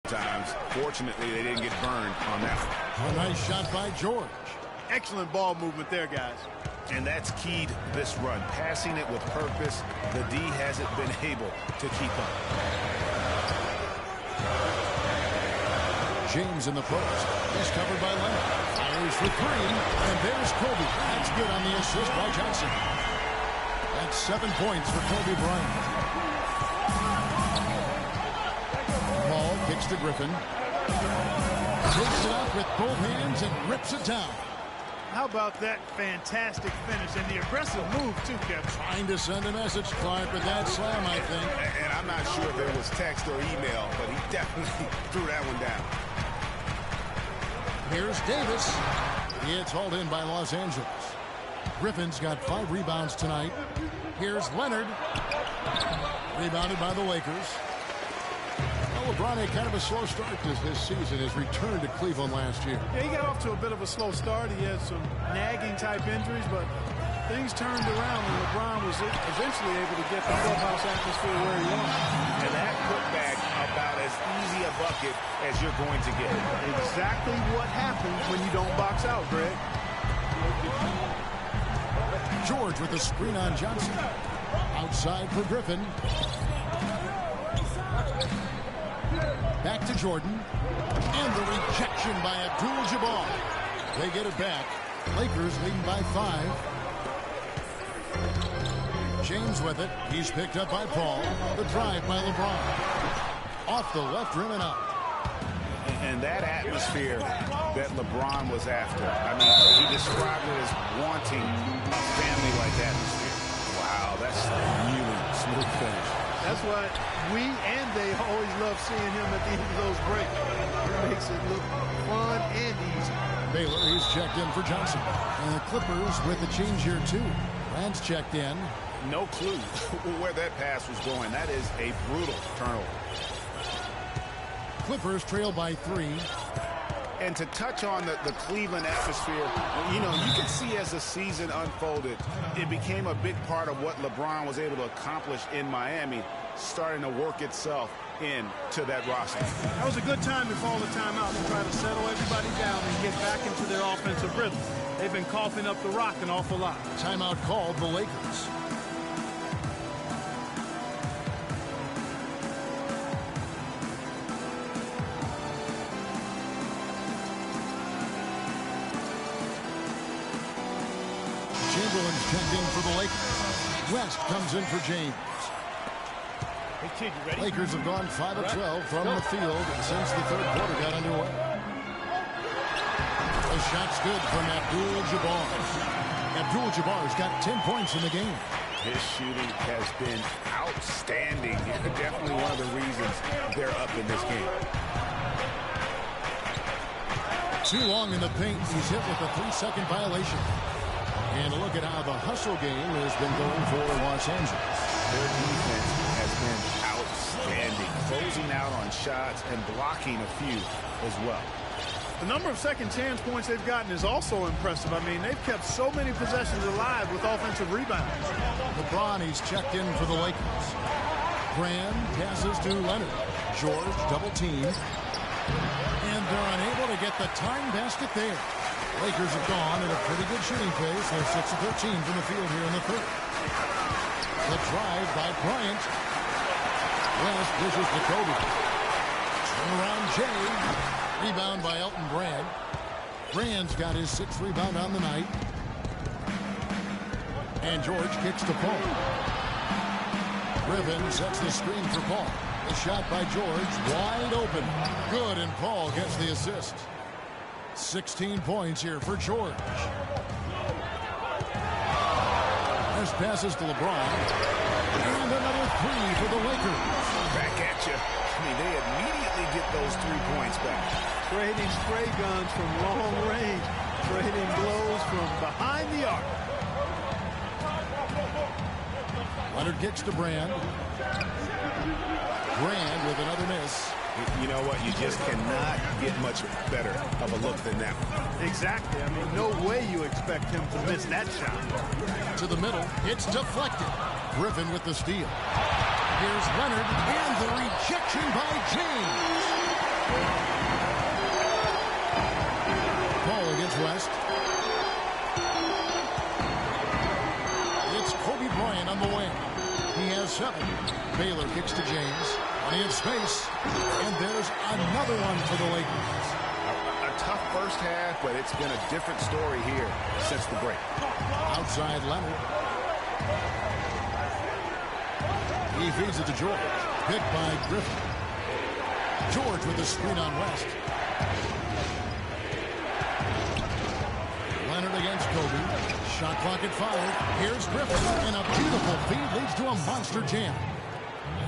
Times, fortunately, they didn't get burned on that one. A nice shot by George. Excellent ball movement there, guys. And that's keyed this run. Passing it with purpose. The D hasn't been able to keep up. James in the post. He's covered by Leonard. Fires for 3. And there's Kobe. That's good on the assist by Johnson. That's 7 points for Kobe Bryant. Ball kicks to Griffin. Takes it up with both hands and rips it down. How about that fantastic finish and the aggressive move, too, Kevin? Trying to send a message, Clark, with that slam, I think. And I'm not sure if it was text or email, but he definitely threw that one down. Here's Davis. It's hauled in by Los Angeles. Griffin's got 5 rebounds tonight. Here's Leonard. Rebounded by the Lakers. Well, LeBron had kind of a slow start this season. His return to Cleveland last year. Yeah, he got off to a bit of a slow start. He had some nagging type injuries, but things turned around when LeBron was eventually able to get the clubhouse atmosphere where he wanted. And that putback about as easy a bucket as you're going to get. Exactly what happens when you don't box out, Greg. George with the screen on Johnson. Outside for Griffin. Back to Jordan. And the rejection by Abdul-Jabbar. They get it back. Lakers leading by 5. James with it. He's picked up by Paul. The drive by LeBron. Off the left rim and out. And that atmosphere that LeBron was after. I mean, he described it as wanting a family-like atmosphere. Wow, that's really smooth finish. That's why we and they always love seeing him at the end of those breaks. It makes it look fun and easy. Baylor, he's checked in for Johnson. And the Clippers with the change here, too. Rand's checked in. No clue where that pass was going. That is a brutal turnover. Clippers trail by 3. And to touch on the Cleveland atmosphere, you know, you can see as the season unfolded, it became a big part of what LeBron was able to accomplish in Miami, starting to work itself into that roster. That was a good time to call the timeout to try to settle everybody down and get back into their offensive rhythm. They've been coughing up the rock an awful lot. Timeout called the Lakers. Chamberlain's checked in for the Lakers. West comes in for James. Hey, kid, you ready? Lakers have gone 5 of 12 from the field since the third quarter got underway. The shot's good from Abdul-Jabbar. Abdul-Jabbar's got 10 points in the game. His shooting has been outstanding. Definitely one of the reasons they're up in this game. Too long in the paint. He's hit with a 3-second violation. And look at how the hustle game has been going for Los Angeles. Their defense has been outstanding, closing out on shots and blocking a few as well. The number of second chance points they've gotten is also impressive. I mean, they've kept so many possessions alive with offensive rebounds. LeBron, he's checked in for the Lakers. Graham passes to Leonard. George double team. And they're unable to get the time basket there. Lakers have gone at a pretty good shooting pace. They're 6 of 13 from the field here in the third. The drive by Bryant. West dishes to Kobe. Turnaround Jay. Rebound by Elton Brand. Brand's got his 6th rebound on the night. And George kicks to Paul. Griffin sets the screen for Paul. The shot by George, wide open. Good, and Paul gets the assist. 16 points here for George. This passes to LeBron. And another 3 for the Lakers. Back at you. I mean, they immediately get those 3 points back. Trading spray guns from long range. Trading blows from behind the arc. Leonard kicks to Brand. Brand with another miss. You know what? You just cannot get much better of a look than that one. Exactly. I mean, no way you expect him to miss that shot. To the middle. It's deflected. Griffin with the steal. Here's Leonard and the rejection by James. Paul against West. It's Kobe Bryant on the wing. He has 7. Baylor kicks to James. Plenty of space. And there's another one for the Lakers. A tough first half, but it's been a different story here since the break. Outside Leonard. He feeds it to George. Picked by Griffin. George with the screen on West. Leonard against Kobe. Shot clock at 5. Here's Griffin. And a beautiful feed leads to a monster jam.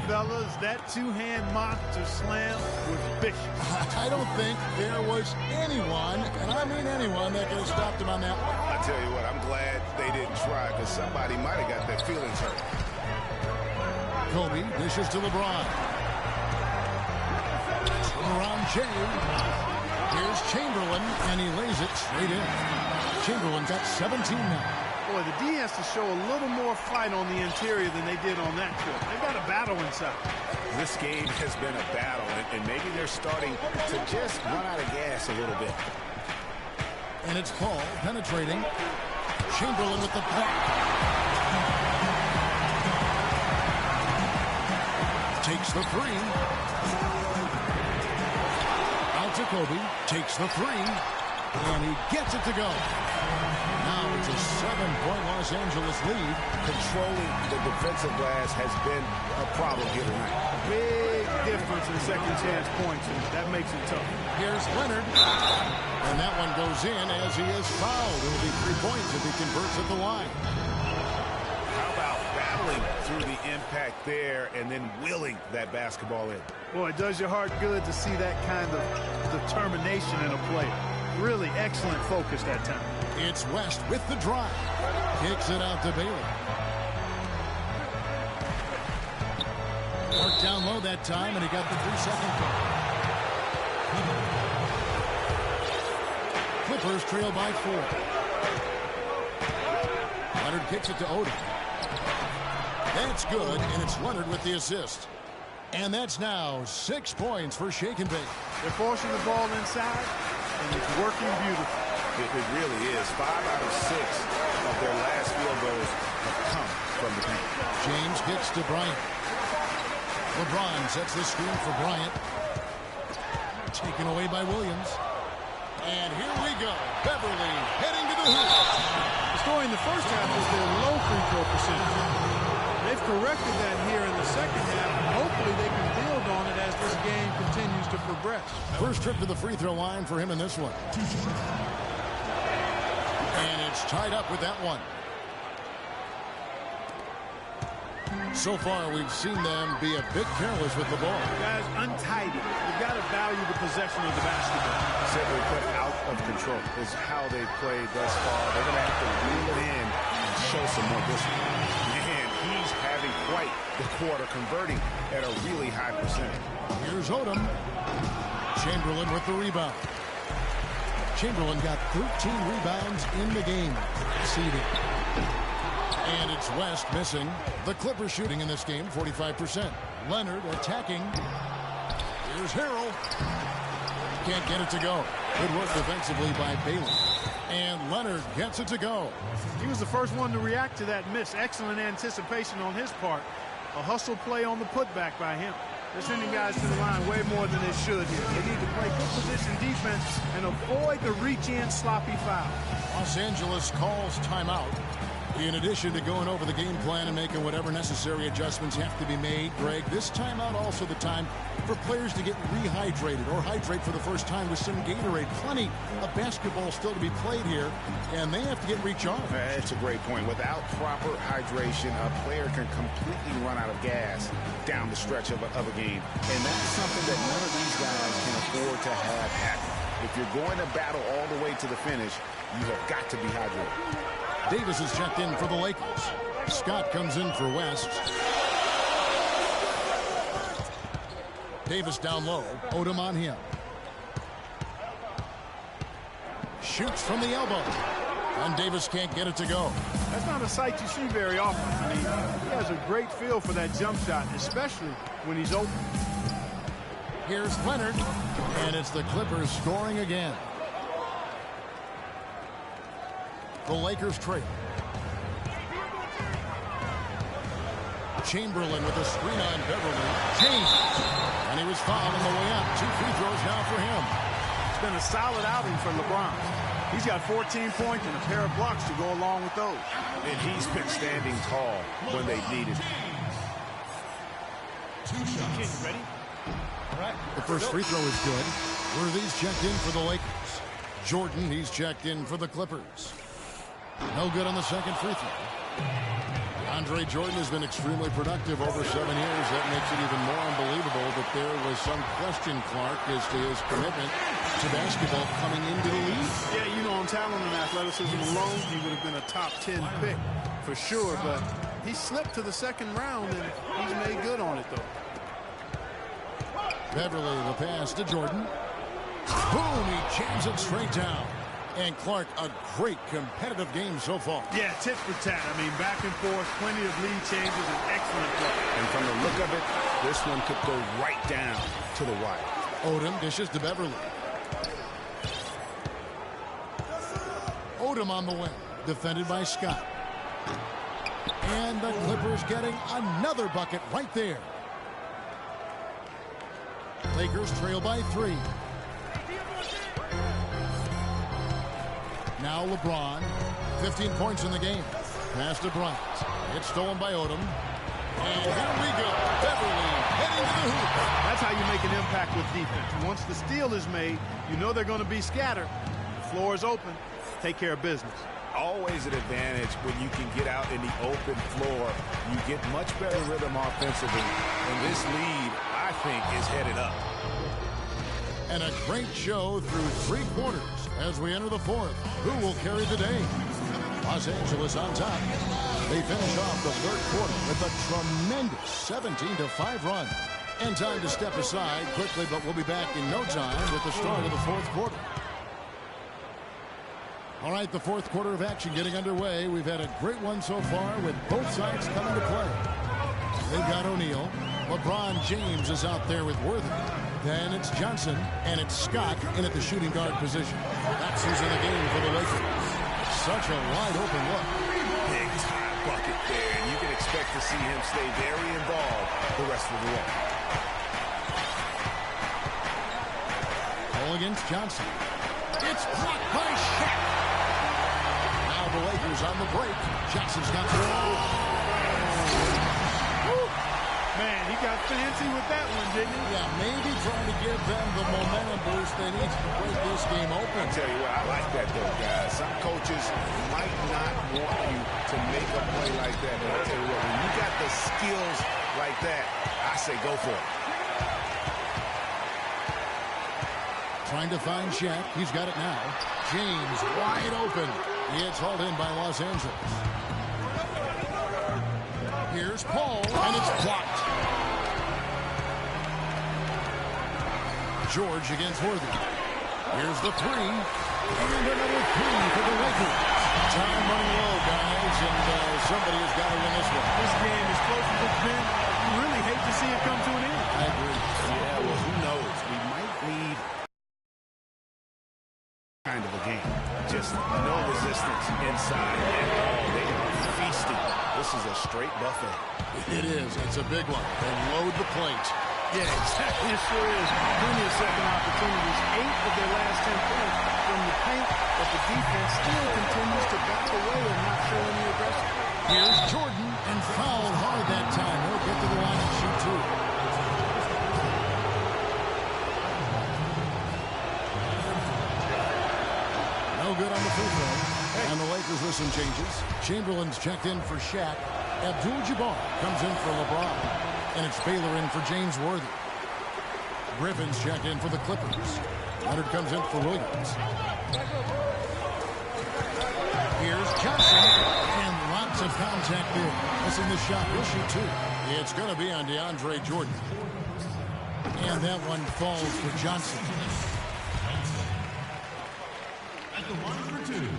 Fellas, that 2-hand monster slam was vicious. I don't think there was anyone, and I mean anyone, that could have stopped him on that one. I tell you what, I'm glad they didn't try, because somebody might have got their feelings hurt. Kobe dishes to LeBron. Turnaround Jay. Here's Chamberlain, and he lays it straight in. Chamberlain's got 17 now. Boy, the D has to show a little more fight on the interior than they did on that trip. They've got a battle inside. This game has been a battle, and maybe they're starting to just run out of gas a little bit. And it's Paul penetrating. Chamberlain with the block. Takes the three. Out to Kobe. Takes the three. And he gets it to go. Now it's a 7-point Los Angeles lead. Controlling the defensive glass has been a problem here tonight. Big difference in second chance points, and that makes it tough. Here's Leonard. And that one goes in as he is fouled. It'll be 3 points if he converts at the line. How about battling through the impact there and then willing that basketball in? Boy, it does your heart good to see that kind of determination in a player. Really excellent focus that time. It's West with the drive. Kicks it out to Bailey. Worked down low that time, and he got the 3-second call. Clippers trail by 4. Leonard kicks it to Odom. That's good, and it's Leonard with the assist. And that's now 6 points for Shake and Bake. They're forcing the ball inside, and it's working beautifully. It really is. 5 out of 6 of their last field goals have come from the paint. James gets to Bryant. LeBron sets the screen for Bryant. Taken away by Williams. And here we go. Beverly heading to the hoop. The story in the first half was their low free throw percentage. They've corrected that here in the second half, and hopefully they can build on it as this game continues to progress. First trip to the free throw line for him in this one. And it's tied up with that one. So far, we've seen them be a bit careless with the ball. Guys, untidy. You've got to value the possession of the basketball. Simply put, out of control is how they played thus far. They're going to have to reel it in and show some more discipline. Man, he's having quite the quarter, converting at a really high percentage. Here's Odom. Chamberlain with the rebound. Chamberlain got 13 rebounds in the game. Seeding. And it's West missing. The Clippers shooting in this game, 45%. Leonard attacking. Here's Harrell. Can't get it to go. Good work defensively by Bailey. And Leonard gets it to go. He was the first one to react to that miss. Excellent anticipation on his part. A hustle play on the putback by him. They're sending guys to the line way more than they should here. They need to play good position defense and avoid the reach-in sloppy foul. Los Angeles calls timeout. In addition to going over the game plan and making whatever necessary adjustments have to be made, Greg, this timeout also the time for players to get rehydrated or hydrate for the first time with some Gatorade. Plenty of basketball still to be played here, and they have to get recharged. That's a great point. Without proper hydration, a player can completely run out of gas down the stretch of a game. And that's something that none of these guys can afford to have happen. If you're going to battle all the way to the finish, you have got to be hydrated. Davis is checked in for the Lakers. Scott comes in for West. Davis down low. Odom on him. Shoots from the elbow. And Davis can't get it to go. That's not a sight you see very often. I mean, he has a great feel for that jump shot, especially when he's open. Here's Leonard. And it's the Clippers scoring again. The Lakers trail. Chamberlain with a screen on Beverly. James. And he was fouled on the way up. 2 free throws now for him. It's been a solid outing for LeBron. He's got 14 points and a pair of blocks to go along with those. And he's been standing tall when they've needed. 2 shots. Ready? All right. The first free throw is good. Worthy's checked in for the Lakers. Jordan, he's checked in for the Clippers. No good on the second free throw. Andre Jordan has been extremely productive over 7 years. That makes it even more unbelievable that there was some question, Clark, as to his commitment to basketball coming into the league. Yeah, you know, on talent and athleticism alone, he would have been a top 10 pick for sure. But he slipped to the second round, and he's made good on it, though. Beverly, the pass to Jordan. Boom, he jams it straight down. And Clark, a great competitive game so far. Yeah, tit for tat. I mean, back and forth, plenty of lead changes, and excellent play. And from the look of it, this one could go right down to the wire. Odom dishes to Beverly. Odom on the wing. defended by Scott. And the Clippers getting another bucket right there. Lakers trail by 3. Now LeBron, 15 points in the game. Pass to Bryant. It's stolen by Odom. And here we go. Beverly heading to the hoop. That's how you make an impact with defense. Once the steal is made, you know they're going to be scattered. The floor is open. Take care of business. Always an advantage when you can get out in the open floor. You get much better rhythm offensively. And this lead, I think, is headed up. And a great show through 3 quarters as we enter the 4th. Who will carry the day? Los Angeles on top. They finish off the 3rd quarter with a tremendous 17-5 run. And time to step aside quickly, but we'll be back in no time with the start of the 4th quarter. All right, the 4th quarter of action getting underway. We've had a great one so far with both sides coming to play. They've got O'Neal. LeBron James is out there with Worthy. Then it's Johnson, and it's Scott in at the shooting guard position. That's who's in the game for the Lakers. Such a wide-open look. Big time bucket there, and you can expect to see him stay very involved the rest of the way. Ball against Johnson. It's blocked by Shaq. Now the Lakers on the break. Johnson's got the ball. Man, he got fancy with that one, didn't he? Yeah, maybe trying to give them the momentum boost they need to break this game open. I'll tell you what, I like that, though, guys. Some coaches might not want you to make a play like that, but I'll tell you what, when you got the skills like that, I say go for it. Trying to find Shaq. He's got it now. James wide open. It's hauled in by Los Angeles. Here's Paul, and it's blocked. George against Worthy. Here's the 3. And another 3 for the Lakers. Time running low, guys, and somebody has got to win this one. This game, as close as it's been, you really hate to see it come to an end. I agree. Yeah, well, who knows? We might need kind of a game. Just no resistance inside at all. They are feasting. This is a straight buffet. It is. It's a big one. And load the plate. Yeah, exactly. It sure is. Plenty of second opportunities. 8 of their last 10 points from the paint, but the defense still continues to back away and not show any aggression. Here's Jordan, and fouled hard that time. He'll get to the line and shoot 2. No good on the free throw. And the Lakers with some changes. Chamberlain's checked in for Shaq. Abdul-Jabbar comes in for LeBron. And it's Baylor in for James Worthy. Griffin's checked in for the Clippers. Leonard comes in for Williams. Here's Johnson. And lots of contact there. Missing the shot. He'll shoot 2. It's going to be on DeAndre Jordan. And that one falls for Johnson. At the line for 2.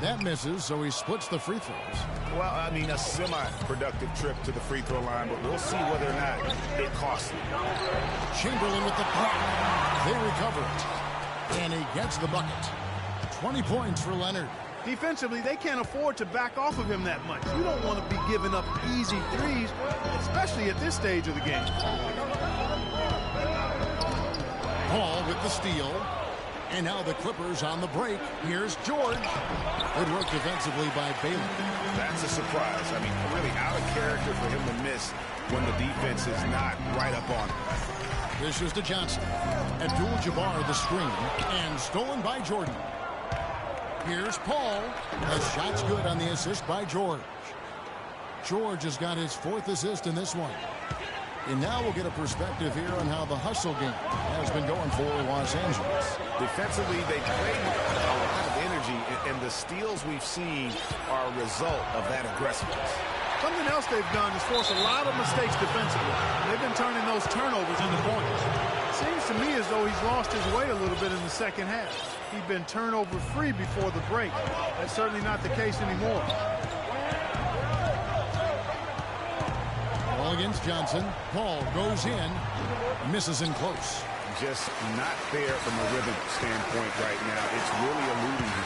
That misses, so he splits the free throws. Well, I mean, a semi-productive trip to the free throw line, but we'll see whether or not it costs him. Chamberlain with the block. They recover it. And he gets the bucket. 20 points for Leonard. Defensively, they can't afford to back off of him that much. You don't want to be giving up easy threes, especially at this stage of the game. Paul with the steal. And now the Clippers on the break. Here's George. Good work defensively by Baylor. That's a surprise. I mean, really out of character for him to miss when the defense is not right up on him. This is to Johnson. Abdul-Jabbar the screen. And stolen by Jordan. Here's Paul. The shot's good on the assist by George. George has got his 4th assist in this one. And now we'll get a perspective here on how the hustle game has been going for Los Angeles. Defensively, they play with a lot of energy, and the steals we've seen are a result of that aggressiveness. Something else they've done is force a lot of mistakes defensively. They've been turning those turnovers into points. Seems to me as though he's lost his way a little bit in the second half. He'd been turnover-free before the break. That's certainly not the case anymore. Ball against Johnson. Paul goes in. Misses in close. Just not there from a rhythm standpoint right now. It's really eluding him.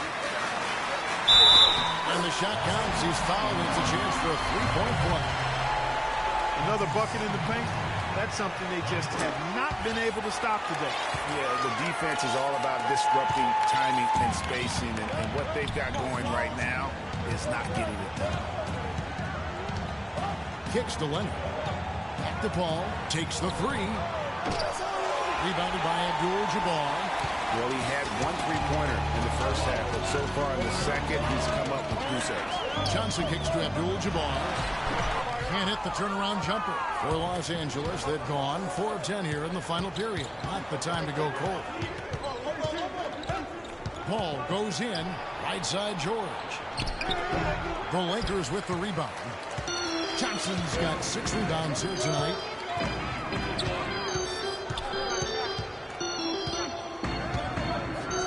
And the shot counts. He's fouled, and it's a chance for a three-point play. Another bucket in the paint. That's something they just have not been able to stop today. Yeah, the defense is all about disrupting timing and spacing, and what they've got going right now is not getting it done. Kicks to Leonard. Back to Paul. Takes the three. Rebounded by Abdul-Jabbar. Well, he had one three-pointer in the first half, but so far in the second, he's come up with goose eggs. Johnson kicks to Abdul-Jabbar. Can't hit the turnaround jumper for Los Angeles. They've gone 4 of 10 here in the final period. Not the time to go cold. Paul goes in. Right side, George. The Lakers with the rebound. Johnson's got 6 rebounds here tonight.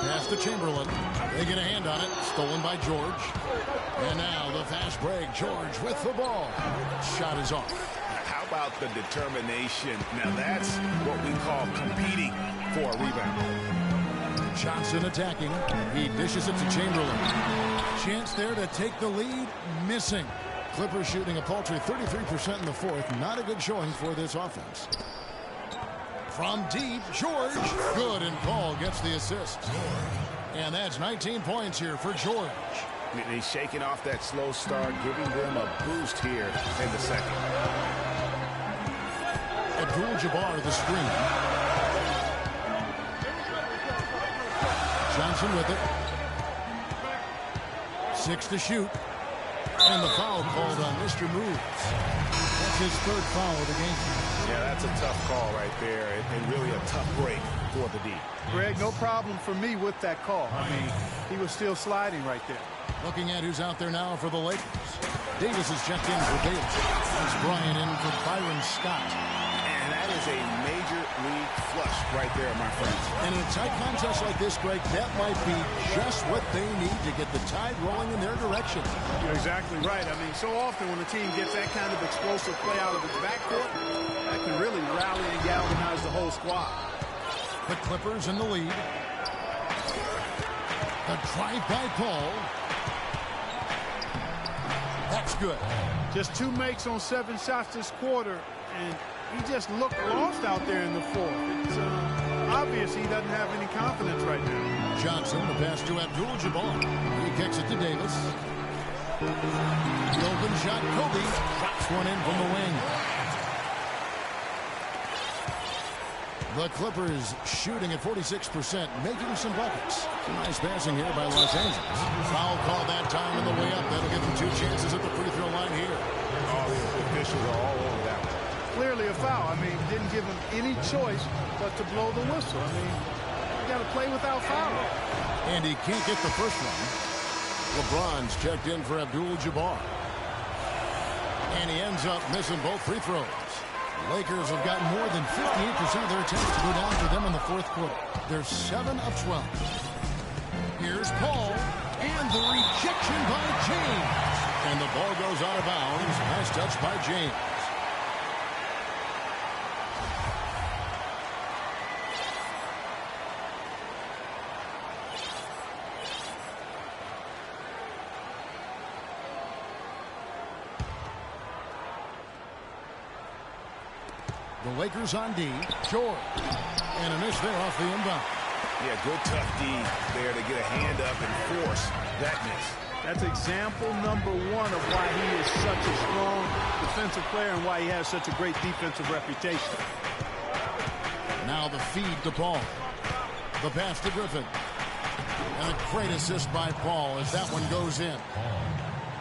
Pass to Chamberlain. They get a hand on it. Stolen by George. And now the fast break. George with the ball. Shot is off. How about the determination? Now that's what we call competing for a rebound. Johnson attacking. He dishes it to Chamberlain. Chance there to take the lead. Missing. Clippers shooting a paltry 33% in the fourth. Not a good showing for this offense. From deep, George. Good, and Paul gets the assist. And that's 19 points here for George. He's shaking off that slow start, giving them a boost here in the second. Abdul-Jabbar the screen. Johnson with it. 6 to shoot. And the foul called on Mr. Moves. That's his 3rd foul of the game. Yeah, that's a tough call right there, and really a tough break for the D. Greg, no problem for me with that call. I mean, he was still sliding right there. Looking at who's out there now for the Lakers. Davis is checked in for Davis. That's Bryant in for Byron Scott. And that is a major league flush right there, my friends. And in a tight contest like this, Greg, that might be just what they need to get the tide rolling in their direction. You're exactly right. I mean, so often when a team gets that kind of explosive play out of its backcourt, that can really rally and galvanize the whole squad. The Clippers in the lead. The drive by Paul. That's good. Just 2 makes on 7 shots this quarter, and he just looked lost out there in the fourth. It's obvious he doesn't have any confidence right now. Johnson, the pass to Abdul-Jabbar. He kicks it to Davis. The open shot, Kobe drops one in from the wing. The Clippers shooting at 46%, making some buckets. Some nice passing here by Los Angeles. Foul call that time on the way up. That'll give them 2 chances at the free throw line here. Oh, the officials are all over that one. Clearly a foul. I mean, didn't give him any choice but to blow the whistle. I mean, you got to play without fouling. And he can't get the first one. LeBron's checked in for Abdul-Jabbar. And he ends up missing both free throws. Lakers have gotten more than 58% of their attempts to go down for them in the fourth quarter. They're 7 of 12. Here's Paul, and the rejection by James. And the ball goes out of bounds. Nice touch by James. The Lakers on D. George. And a miss there off the inbound. Yeah, good tough D there to get a hand up and force that miss. That's example number 1 of why he is such a strong defensive player and why he has such a great defensive reputation. Now the feed to Paul. The pass to Griffin. And a great assist by Paul as that one goes in.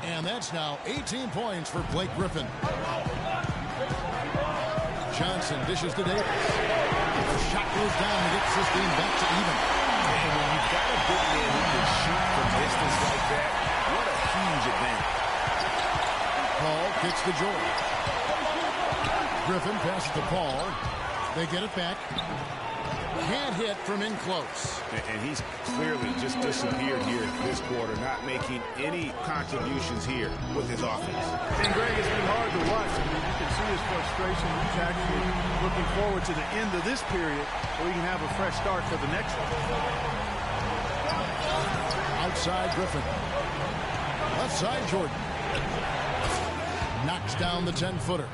And that's now 18 points for Blake Griffin. Johnson dishes to Davis. The shot goes down and gets this game back to even. And when you've got a big man who can shoot from distance like that, what a huge advantage. Paul kicks to George. Griffin passes to Paul. They get it back. Can't hit from in close. And he's clearly just disappeared here this quarter, not making any contributions here with his offense. And Greg, it's been hard to watch. I mean, you can see his frustration. He's actually looking forward to the end of this period so he can have a fresh start for the next one. Outside Griffin. Left side, Jordan. Knocks down the 10-footer.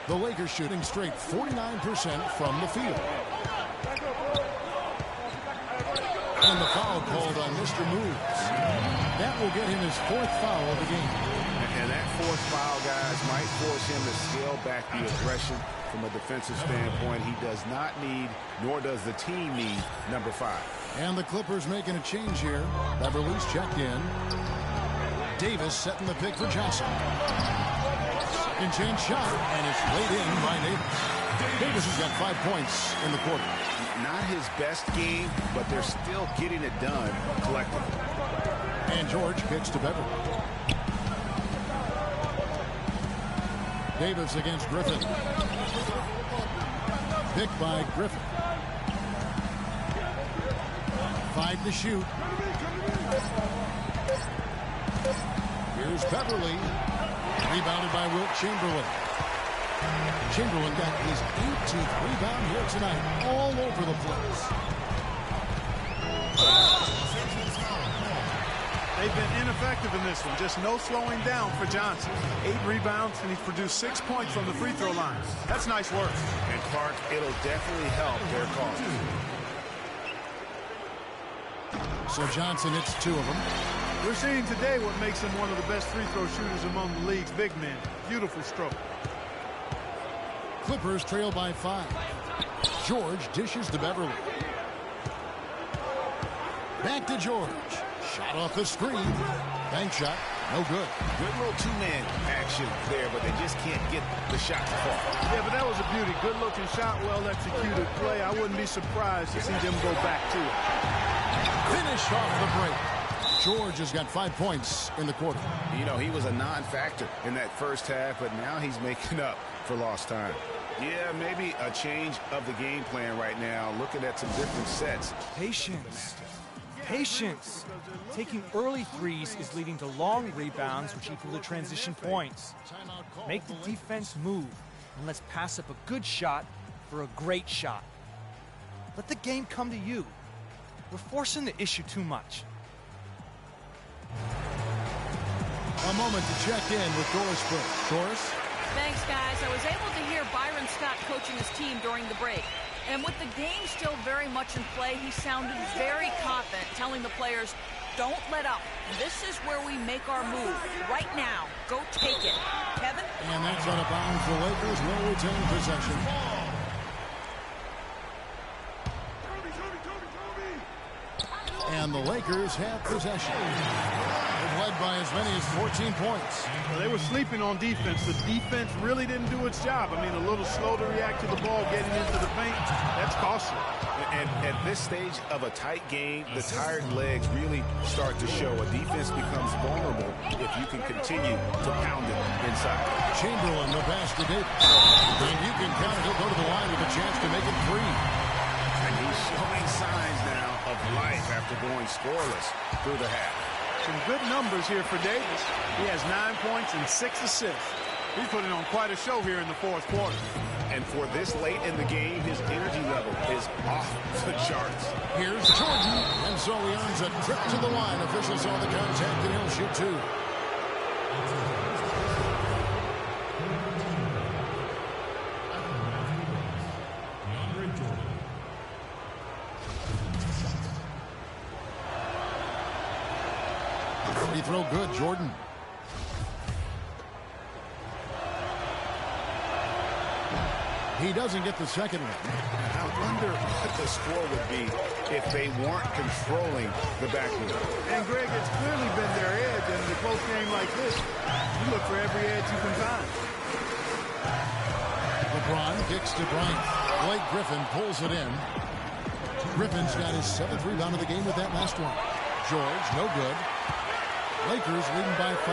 The Lakers shooting straight 49% from the field. And the foul called on Mr. Moves. That will get him his 4th foul of the game. And that 4th foul, guys, might force him to scale back the aggression from a defensive standpoint. He does not need, nor does the team need, number 5. And the Clippers making a change here. Beverly's checked in. Davis setting the pick for Johnson. Second chance shot, and it's laid in by Davis. Davis has got 5 points in the quarter. Not his best game, but they're still getting it done collectively. And George kicks to Beverly. Davis against Griffin. Picked by Griffin. 5 to shoot. Here's Beverly. Rebounded by Wilt Chamberlain. Chamberlain got his 18th rebound here tonight. All over the place. They've been ineffective in this one. Just no slowing down for Johnson. 8 rebounds, and he's produced 6 points from the free throw line. That's nice work. And Clark, it'll definitely help their cause. So Johnson hits 2 of them. We're seeing today what makes him one of the best free throw shooters among the league's big men. Beautiful stroke. Clippers trail by 5. George dishes to Beverly. Back to George. Shot off the screen. Bank shot. No good. Good little 2-man action there, but they just can't get the shot to fall. Yeah, but that was a beauty. Good-looking shot, well-executed play. I wouldn't be surprised to see them go back to it. Finish off the break. George has got 5 points in the quarter. You know, he was a non-factor in that first half, but now he's making up for lost time. Yeah, maybe a change of the game plan right now, looking at some different sets. Patience. Patience. Taking early threes is leading to long rebounds, which equal to transition points. Make the defense move, and let's pass up a good shot for a great shot. Let the game come to you. We're forcing the issue too much. A moment to check in with Doris Burke. Doris? Thanks, guys. I was able to hear Byron Scott coaching his team during the break. And with the game still very much in play, he sounded very confident, telling the players, don't let up. This is where we make our move. Right now. Go take it. Kevin? And that's out of bounds. The Lakers will retain possession. And the Lakers have possession. They've led by as many as 14 points. Well, they were sleeping on defense. The defense really didn't do its job. I mean, a little slow to react to the ball getting into the paint. That's costly. And at this stage of a tight game, the tired legs really start to show. A defense becomes vulnerable if you can continue to pound it inside. Chamberlain, the pass to Davis. And you can count it. He'll go to the line with a chance to make it 3. And he's showing signs now of life after going scoreless through the half. Some good numbers here for Davis. He has 9 points and 6 assists. He's putting on quite a show here in the 4th quarter. And for this late in the game, his energy level is off the charts. Here's Jordan, and so he earns a trip to the line. Officials saw the contact, and he'll shoot 2. Free throw good, Jordan. He doesn't get the second one. I wonder what the score would be if they weren't controlling the backboard. And Greg, it's clearly been their edge, and in a close game like this, you look for every edge you can find. LeBron kicks to Bryant. Blake Griffin pulls it in. Griffin's got his 7th rebound of the game with that last one. George, no good. Lakers leading by 5.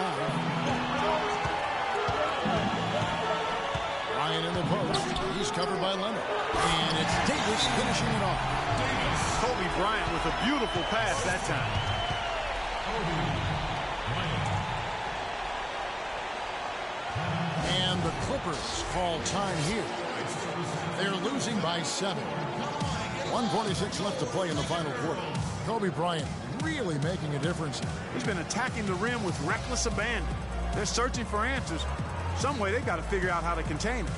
Ryan in the post. He's covered by Leonard. And it's Davis finishing it off. Kobe Bryant with a beautiful pass that time. And the Clippers call time here. They're losing by 7. 1:46 left to play in the final quarter. Kobe Bryant really making a difference. He's been attacking the rim with reckless abandon. They're searching for answers. Some way they got to figure out how to contain it.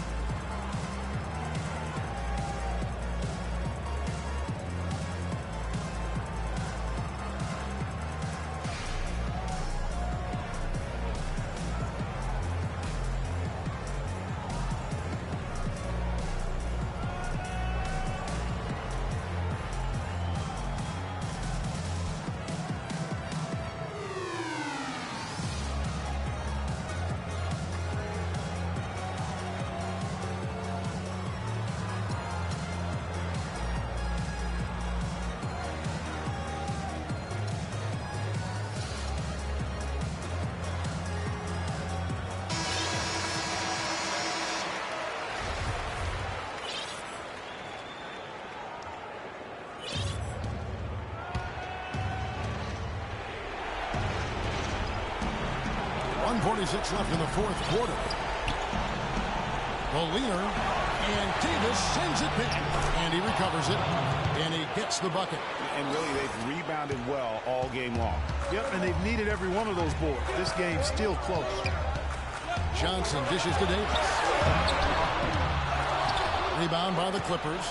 .46 left in the fourth quarter. The leaner, and Davis sends it back, and he recovers it, and he gets the bucket. And really, they've rebounded well all game long. Yep, and they've needed every one of those boards. This game's still close. Johnson dishes to Davis. Rebound by the Clippers.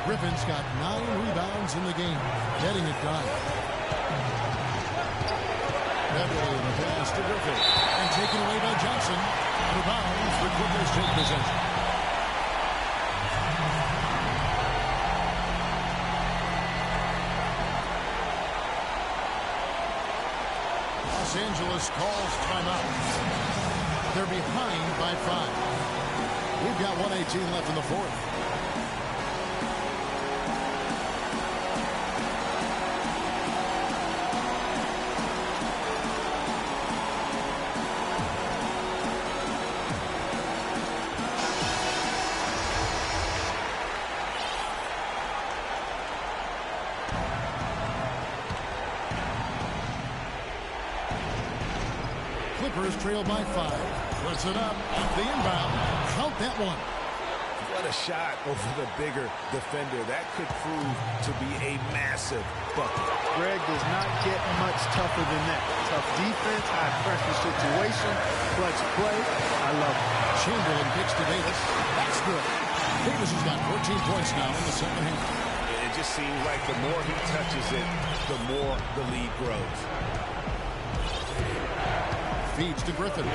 Griffin's got 9 rebounds in the game, getting it done. Beverly in the pass to Griffin, and taken away by Johnson. Out of bounds, the Clippers take possession. Los Angeles calls timeout. They're behind by 5. We've got 1:18 left in the fourth. Clippers trail by 5. Puts it up off the inbound. Count that one. What a shot over the bigger defender. That could prove to be a massive bucket. Greg does not get much tougher than that. Tough defense, high pressure situation, clutch play. I love it. Chamberlain kicks to Davis. That's good. Davis has got 14 points now in the second half. It just seems like the more he touches it, the more the lead grows. Feeds to Griffin.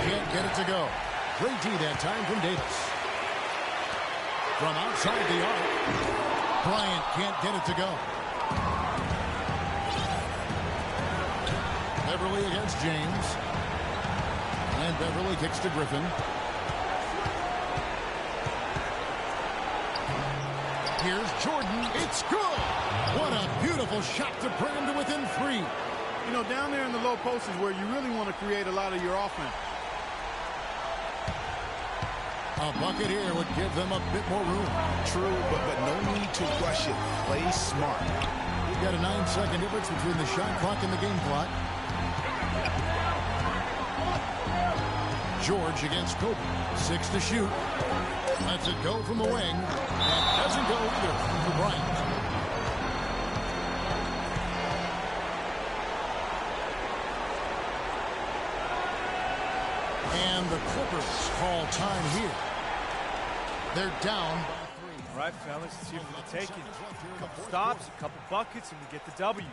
Can't get it to go. Great D that time from Davis. From outside the arc. Bryant can't get it to go. Beverly against James. And Beverly kicks to Griffin. Here's Jordan. It's good. What a beautiful shot to bring him to within 3. You know, down there in the low post is where you really want to create a lot of your offense. A bucket here would give them a bit more room. True, but no need to rush it. Play smart. You've got a 9-second difference between the shot clock and the game clock. George against Kobe. 6 to shoot. Lets it go from the wing. That doesn't go either for Bryant. And the Clippers call time here. They're down by 3. All right, fellas, it's here for the taking. A couple stops, a couple buckets, and we get the W.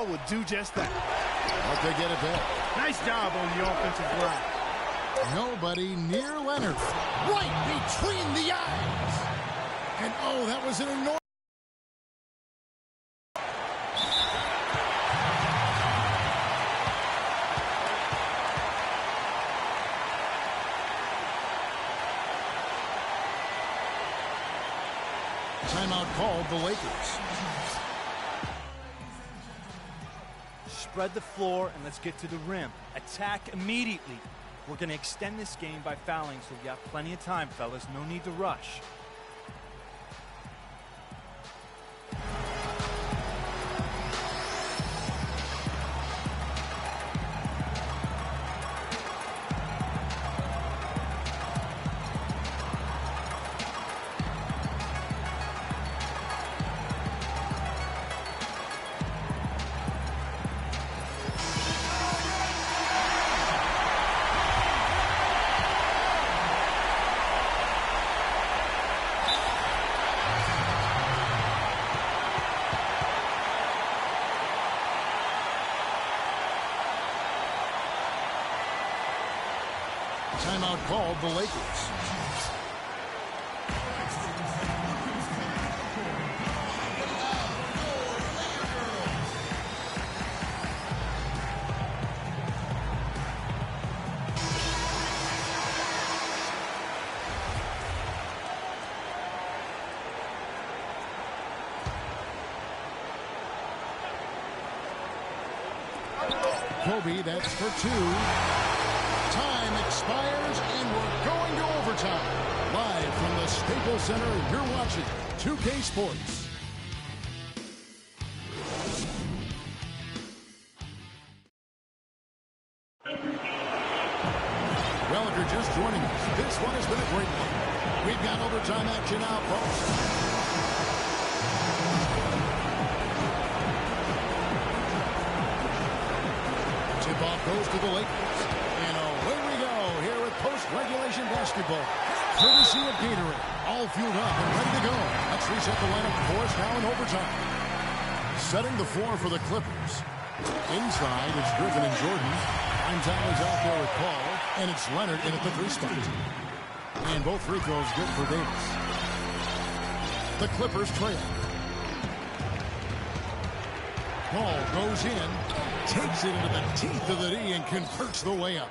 Would do just that. Hope they get it back. Nice job on the offensive line. Nobody near Leonard. Right between the eyes. And oh, that was an enormous. Timeout called the Lakers. Spread the floor and let's get to the rim. Attack immediately. We're going to extend this game by fouling, so we got plenty of time, fellas. No need to rush. Timeout called the Lakers. Kobe, that's for two. Time expires, and we're going to overtime. Live from the Staples Center, you're watching 2K Sports. Well, if you're just joining us, this one has been a great one. We've got overtime action now, folks. Tip-off goes to the Lakers. And away we go here with post-regulation basketball. Courtesy of Gatorade. All fueled up and ready to go. Let's reset the lineup for us now in overtime. Setting the floor for the Clippers. Inside, it's Griffin and Jordan. Time's out there with Paul. And it's Leonard in at the 3 spot. And both free throws good for Davis. The Clippers trail. Ball goes in, takes it into the teeth of the D, and converts the layup.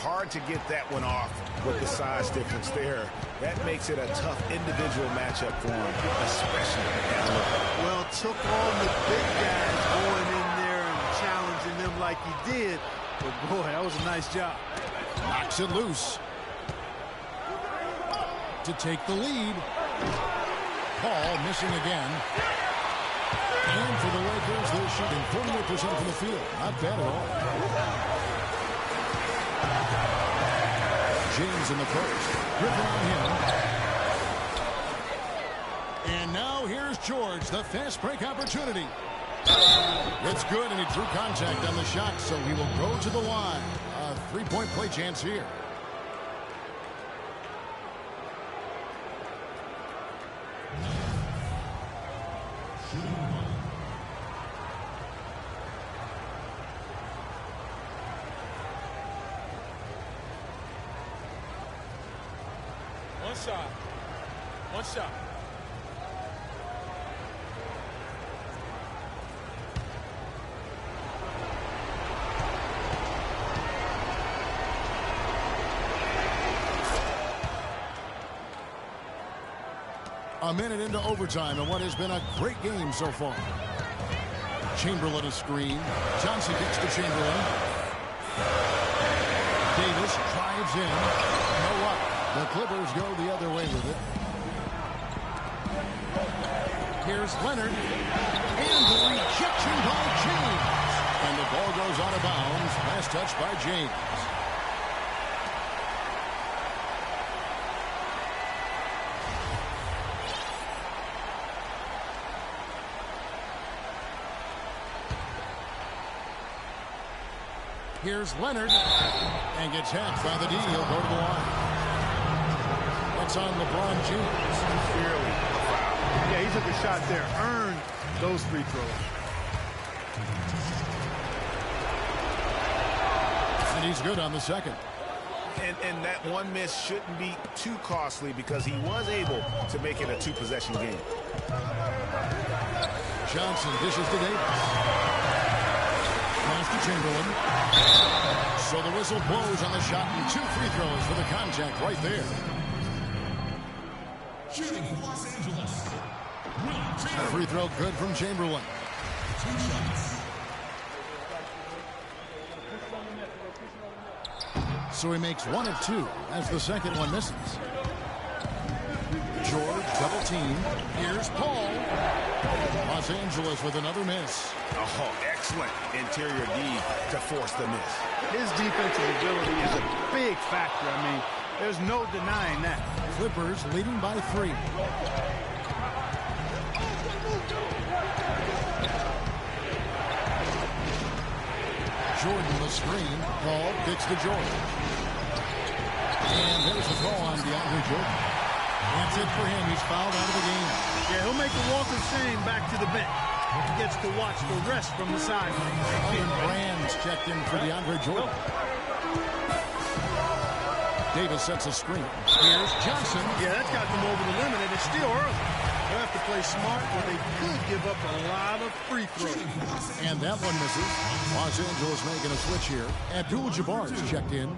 Hard to get that one off with the size difference there. That makes it a tough individual matchup for him, especially at the look. Well, took on the big guys going in there and challenging them like he did. But, boy, that was a nice job. Knocks it loose. To take the lead. Paul missing again. And for the Lakers, they're shooting 48% from the field. Not bad at all. James in the post. Griffin on him. And now here's George, the fast break opportunity. It's good, and he drew contact on the shot, so he will go to the line. A three-point play chance here. One shot. A minute into overtime and what has been a great game so far. Chamberlain a screen. Johnson gets to Chamberlain. Davis drives in. No luck. The Clippers go the other way with it. Here's Leonard. And the rejection by James. And the ball goes out of bounds. Last touch by James. Here's Leonard. And gets hacked by the D. He'll go to the line. That's on LeBron James. Fairly. Yeah, he took a shot there. Earned those free throws. And he's good on the second. And that one miss shouldn't be too costly because he was able to make it a two-possession game. Johnson dishes to Davis. Pass to Chamberlain. So the whistle blows on the shot and 2 free throws for the contact right there. Shooting Los Angeles. Free throw good from Chamberlain. 2 shots. So he makes 1 of 2 as the second one misses. George double team. Here's Paul. Los Angeles with another miss. Oh, excellent interior D to force the miss. His defensive ability is a big factor. I mean, there's no denying that. Clippers leading by 3. Jordan the screen. Paul kicks to George. And there's a call on DeAndre Jordan. That's it for him. He's fouled out of the game. Yeah, he'll make a walk of shame back to the bench. He gets to watch the rest from the sideline. Owen Brand's checked in for DeAndre Jordan. Davis sets a screen. Here's Johnson. Yeah, that's got them over the limit, and it's still early. They'll have to play smart, or they could give up a lot of free throws. And that one misses. Los Angeles making a switch here. Abdul-Jabbar's checked in.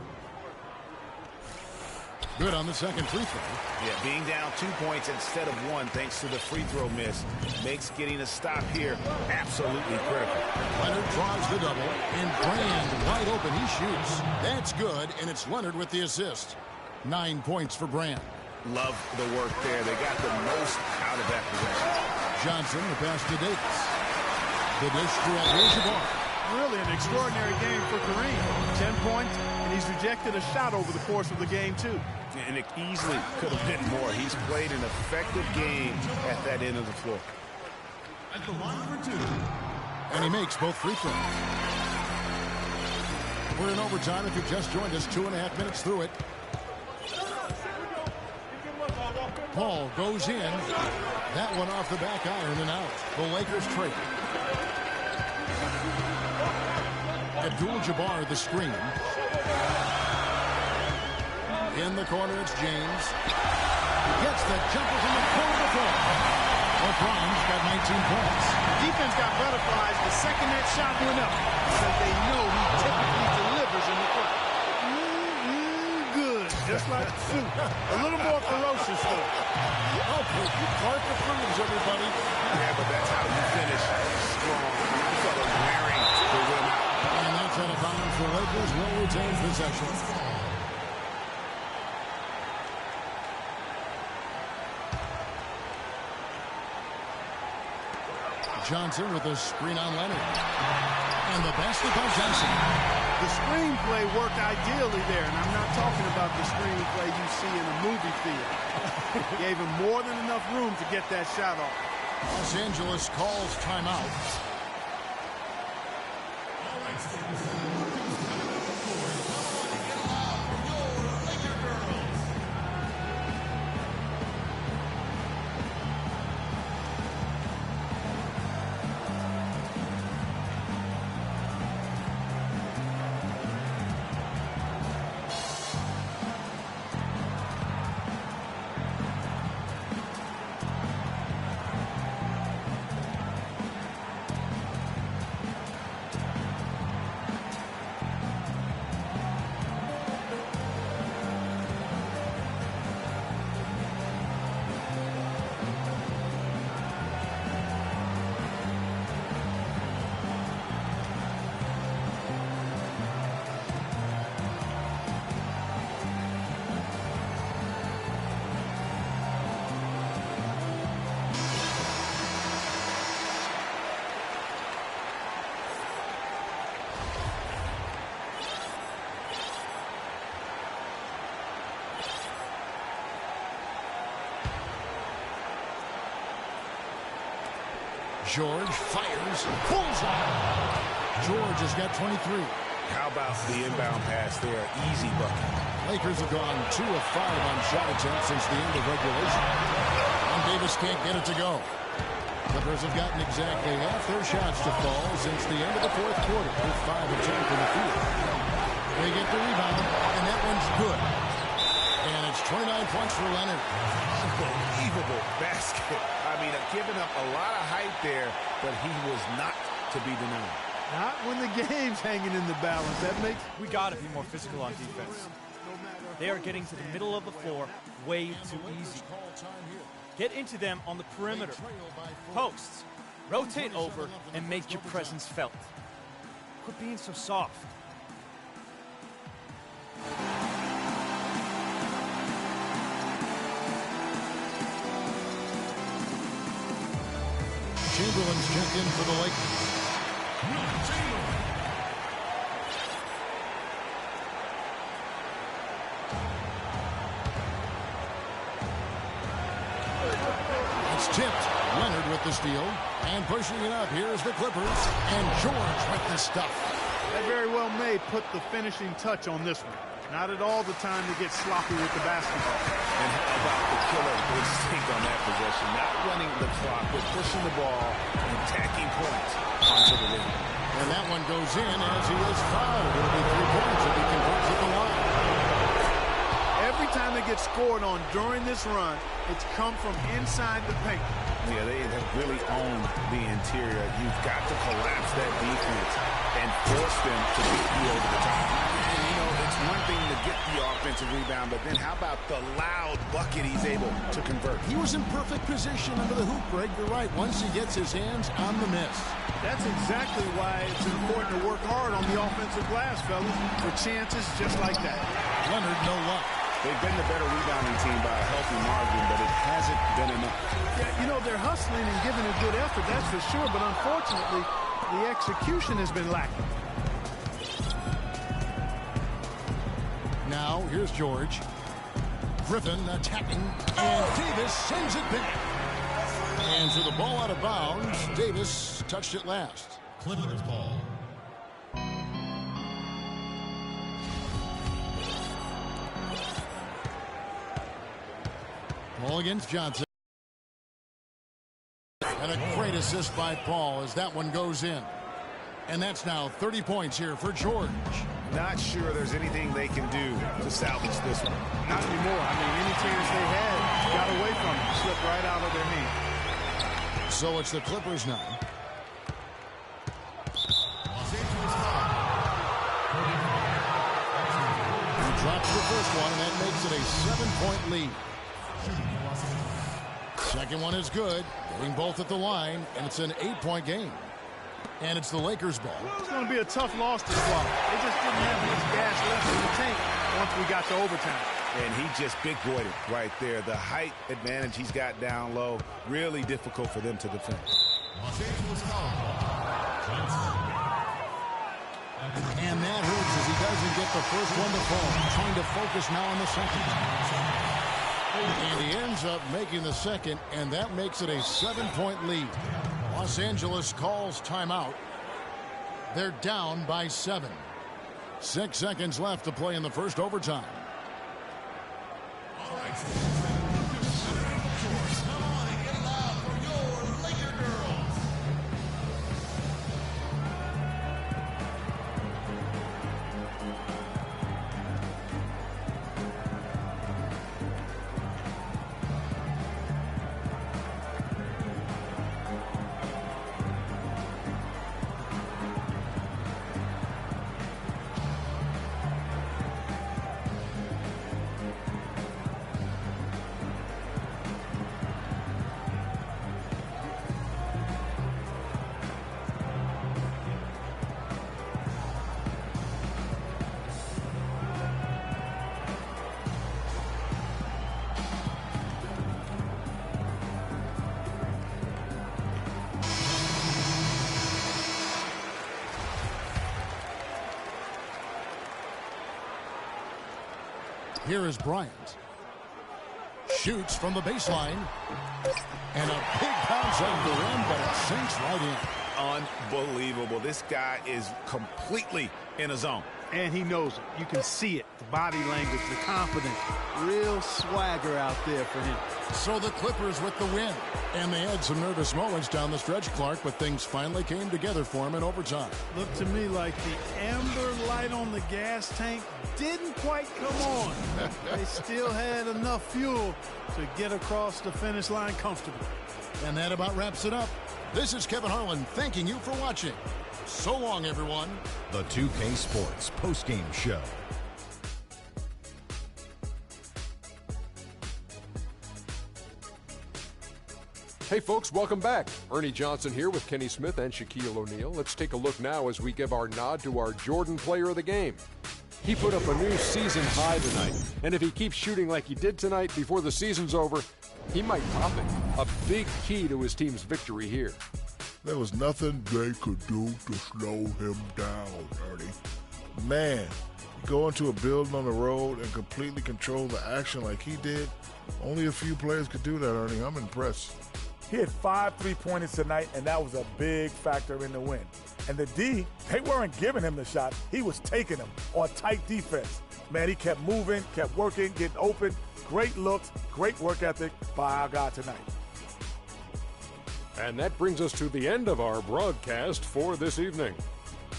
Good on the second free throw. Yeah, being down 2 points instead of 1 thanks to the free throw miss makes getting a stop here absolutely critical. Leonard draws the double, and Brand wide open. He shoots. That's good, and it's Leonard with the assist. 9 points for Brand. Love the work there. They got the most out of that possession. Johnson, the pass to Davis. The dish to Abdul-Jabbar. Really an extraordinary game for Kareem. 10 points, and he's rejected a shot over the course of the game, too. And it easily could have been more. He's played an effective game at that end of the floor. At the line for 2. And he makes both free throws. We're in overtime. If you just joined us, 2.5 minutes through it. Paul goes in. That one off the back iron and out. The Lakers trade. Abdul-Jabbar the screen. In the corner, it's James. Gets the jumper from the corner of the floor. LeBron's got 19 points. Defense got butterflies the second that shot went up because they know he typically delivers in the front. Good, just like soup. A little more ferocious, though. Oh, Clark approves, everybody. Yeah, but that's how you finish strong. You saw them wearing the rim out. And that's out of bounds for Lakers. Will retains possession. Johnson with a screen on Leonard. And the basket by Johnson. The screenplay worked ideally there, and I'm not talking about the screenplay you see in a movie theater. Gave him more than enough room to get that shot off. Los Angeles calls timeout. George fires, pulls out. George has got 23. How about the inbound pass there? Easy bucket. Lakers have gone 2 of 5 on shot attempts since the end of regulation. And Davis can't get it to go. Clippers have gotten exactly half their shots to fall since the end of the fourth quarter with 5 of 10 from the field. They get the rebound, and that one's good. And it's 29 points for Leonard. Unbelievable basket. I mean, giving up a lot of height there, but he was not to be denied. Not when the game's hanging in the balance. That makes... We got to be more physical on defense. They are getting to the middle of the floor way too easy. Get into them on the perimeter. Posts. Rotate over and make your presence felt. Quit being so soft. Chamberlain's checked in for the Lakers. It's tipped. Leonard with the steal. And pushing it up. Here's the Clippers. And George with the stuff. That very well may put the finishing touch on this one. Not at all the time to get sloppy with the basketball. And how about the killer instinct on that possession? Not running the clock, but pushing the ball and tacking points onto the rim. And that one goes in as he is fouled. It'll be 3 points if he converts at the line. Every time they get scored on during this run, it's come from inside the paint. Yeah, they have really owned the interior. You've got to collapse that defense and force them to beat you over the top. And, you know, it's one thing to get the offensive rebound, but then how about the loud bucket he's able to convert? He was in perfect position under the hoop, Greg. You're right. Once he gets his hands on the miss. That's exactly why it's important to work hard on the offensive glass, fellas, for chances just like that. Leonard, no luck. They've been the better rebounding team by a healthy margin, but it hasn't been enough. Yeah, you know, they're hustling and giving a good effort, that's for sure, but unfortunately, the execution has been lacking. Now, here's George. Griffin attacking, and Davis sends it back. And to the ball out of bounds, Davis touched it last. Clippers ball. Ball against Johnson. And a great assist by Paul as that one goes in. And that's now 30 points here for George. Not sure there's anything they can do to salvage this one. Not anymore. I mean, any chance they had got away from them, slipped right out of their hand. So it's the Clippers now. He drops the first one, and that makes it a 7-point lead. Second one is good. Getting both at the line, and it's an 8-point game. And it's the Lakers ball. It's going to be a tough loss to swallow. They just didn't have much gas left in the tank once we got to overtime. And he just big-boyed it right there. The height advantage he's got down low, really difficult for them to defend. And that hurts as he doesn't get the first one to fall. Trying to focus now on the second. And he ends up making the second, and that makes it a 7-point lead. Los Angeles calls timeout. They're down by 7. 6 seconds left to play in the first overtime. All right. Come on and get loud for your Laker girls. Here is Bryant. Shoots from the baseline. And a big bounce over the rim, but it sinks right in. Unbelievable. This guy is completely in a zone. And he knows it. You can see it. The body language, the confidence. Real swagger out there for him. So the Clippers with the win. And they had some nervous moments down the stretch, Clark, but things finally came together for them in overtime. Looked to me like the amber light on the gas tank didn't quite come on. They still had enough fuel to get across the finish line comfortably. And that about wraps it up. This is Kevin Harlan thanking you for watching. So long, everyone. The 2K Sports postgame show. Hey folks, welcome back. Ernie Johnson here with Kenny Smith and Shaquille O'Neal. Let's take a look now as we give our nod to our Jordan Player of the Game. He put up a new season high tonight, and if he keeps shooting like he did tonight before the season's over, he might top it. A big key to his team's victory here. There was nothing they could do to slow him down, Ernie. Man, go into a building on the road and completely control the action like he did. Only a few players could do that, Ernie. I'm impressed. He had 5 3-pointers tonight, and that was a big factor in the win. And the D, they weren't giving him the shot. He was taking them on tight defense. Man, he kept moving, kept working, getting open. Great looks, great work ethic by our guy tonight. And that brings us to the end of our broadcast for this evening.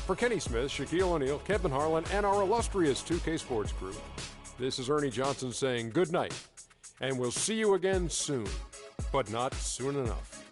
For Kenny Smith, Shaquille O'Neal, Kevin Harlan, and our illustrious 2K Sports crew, this is Ernie Johnson saying good night. And we'll see you again soon, but not soon enough.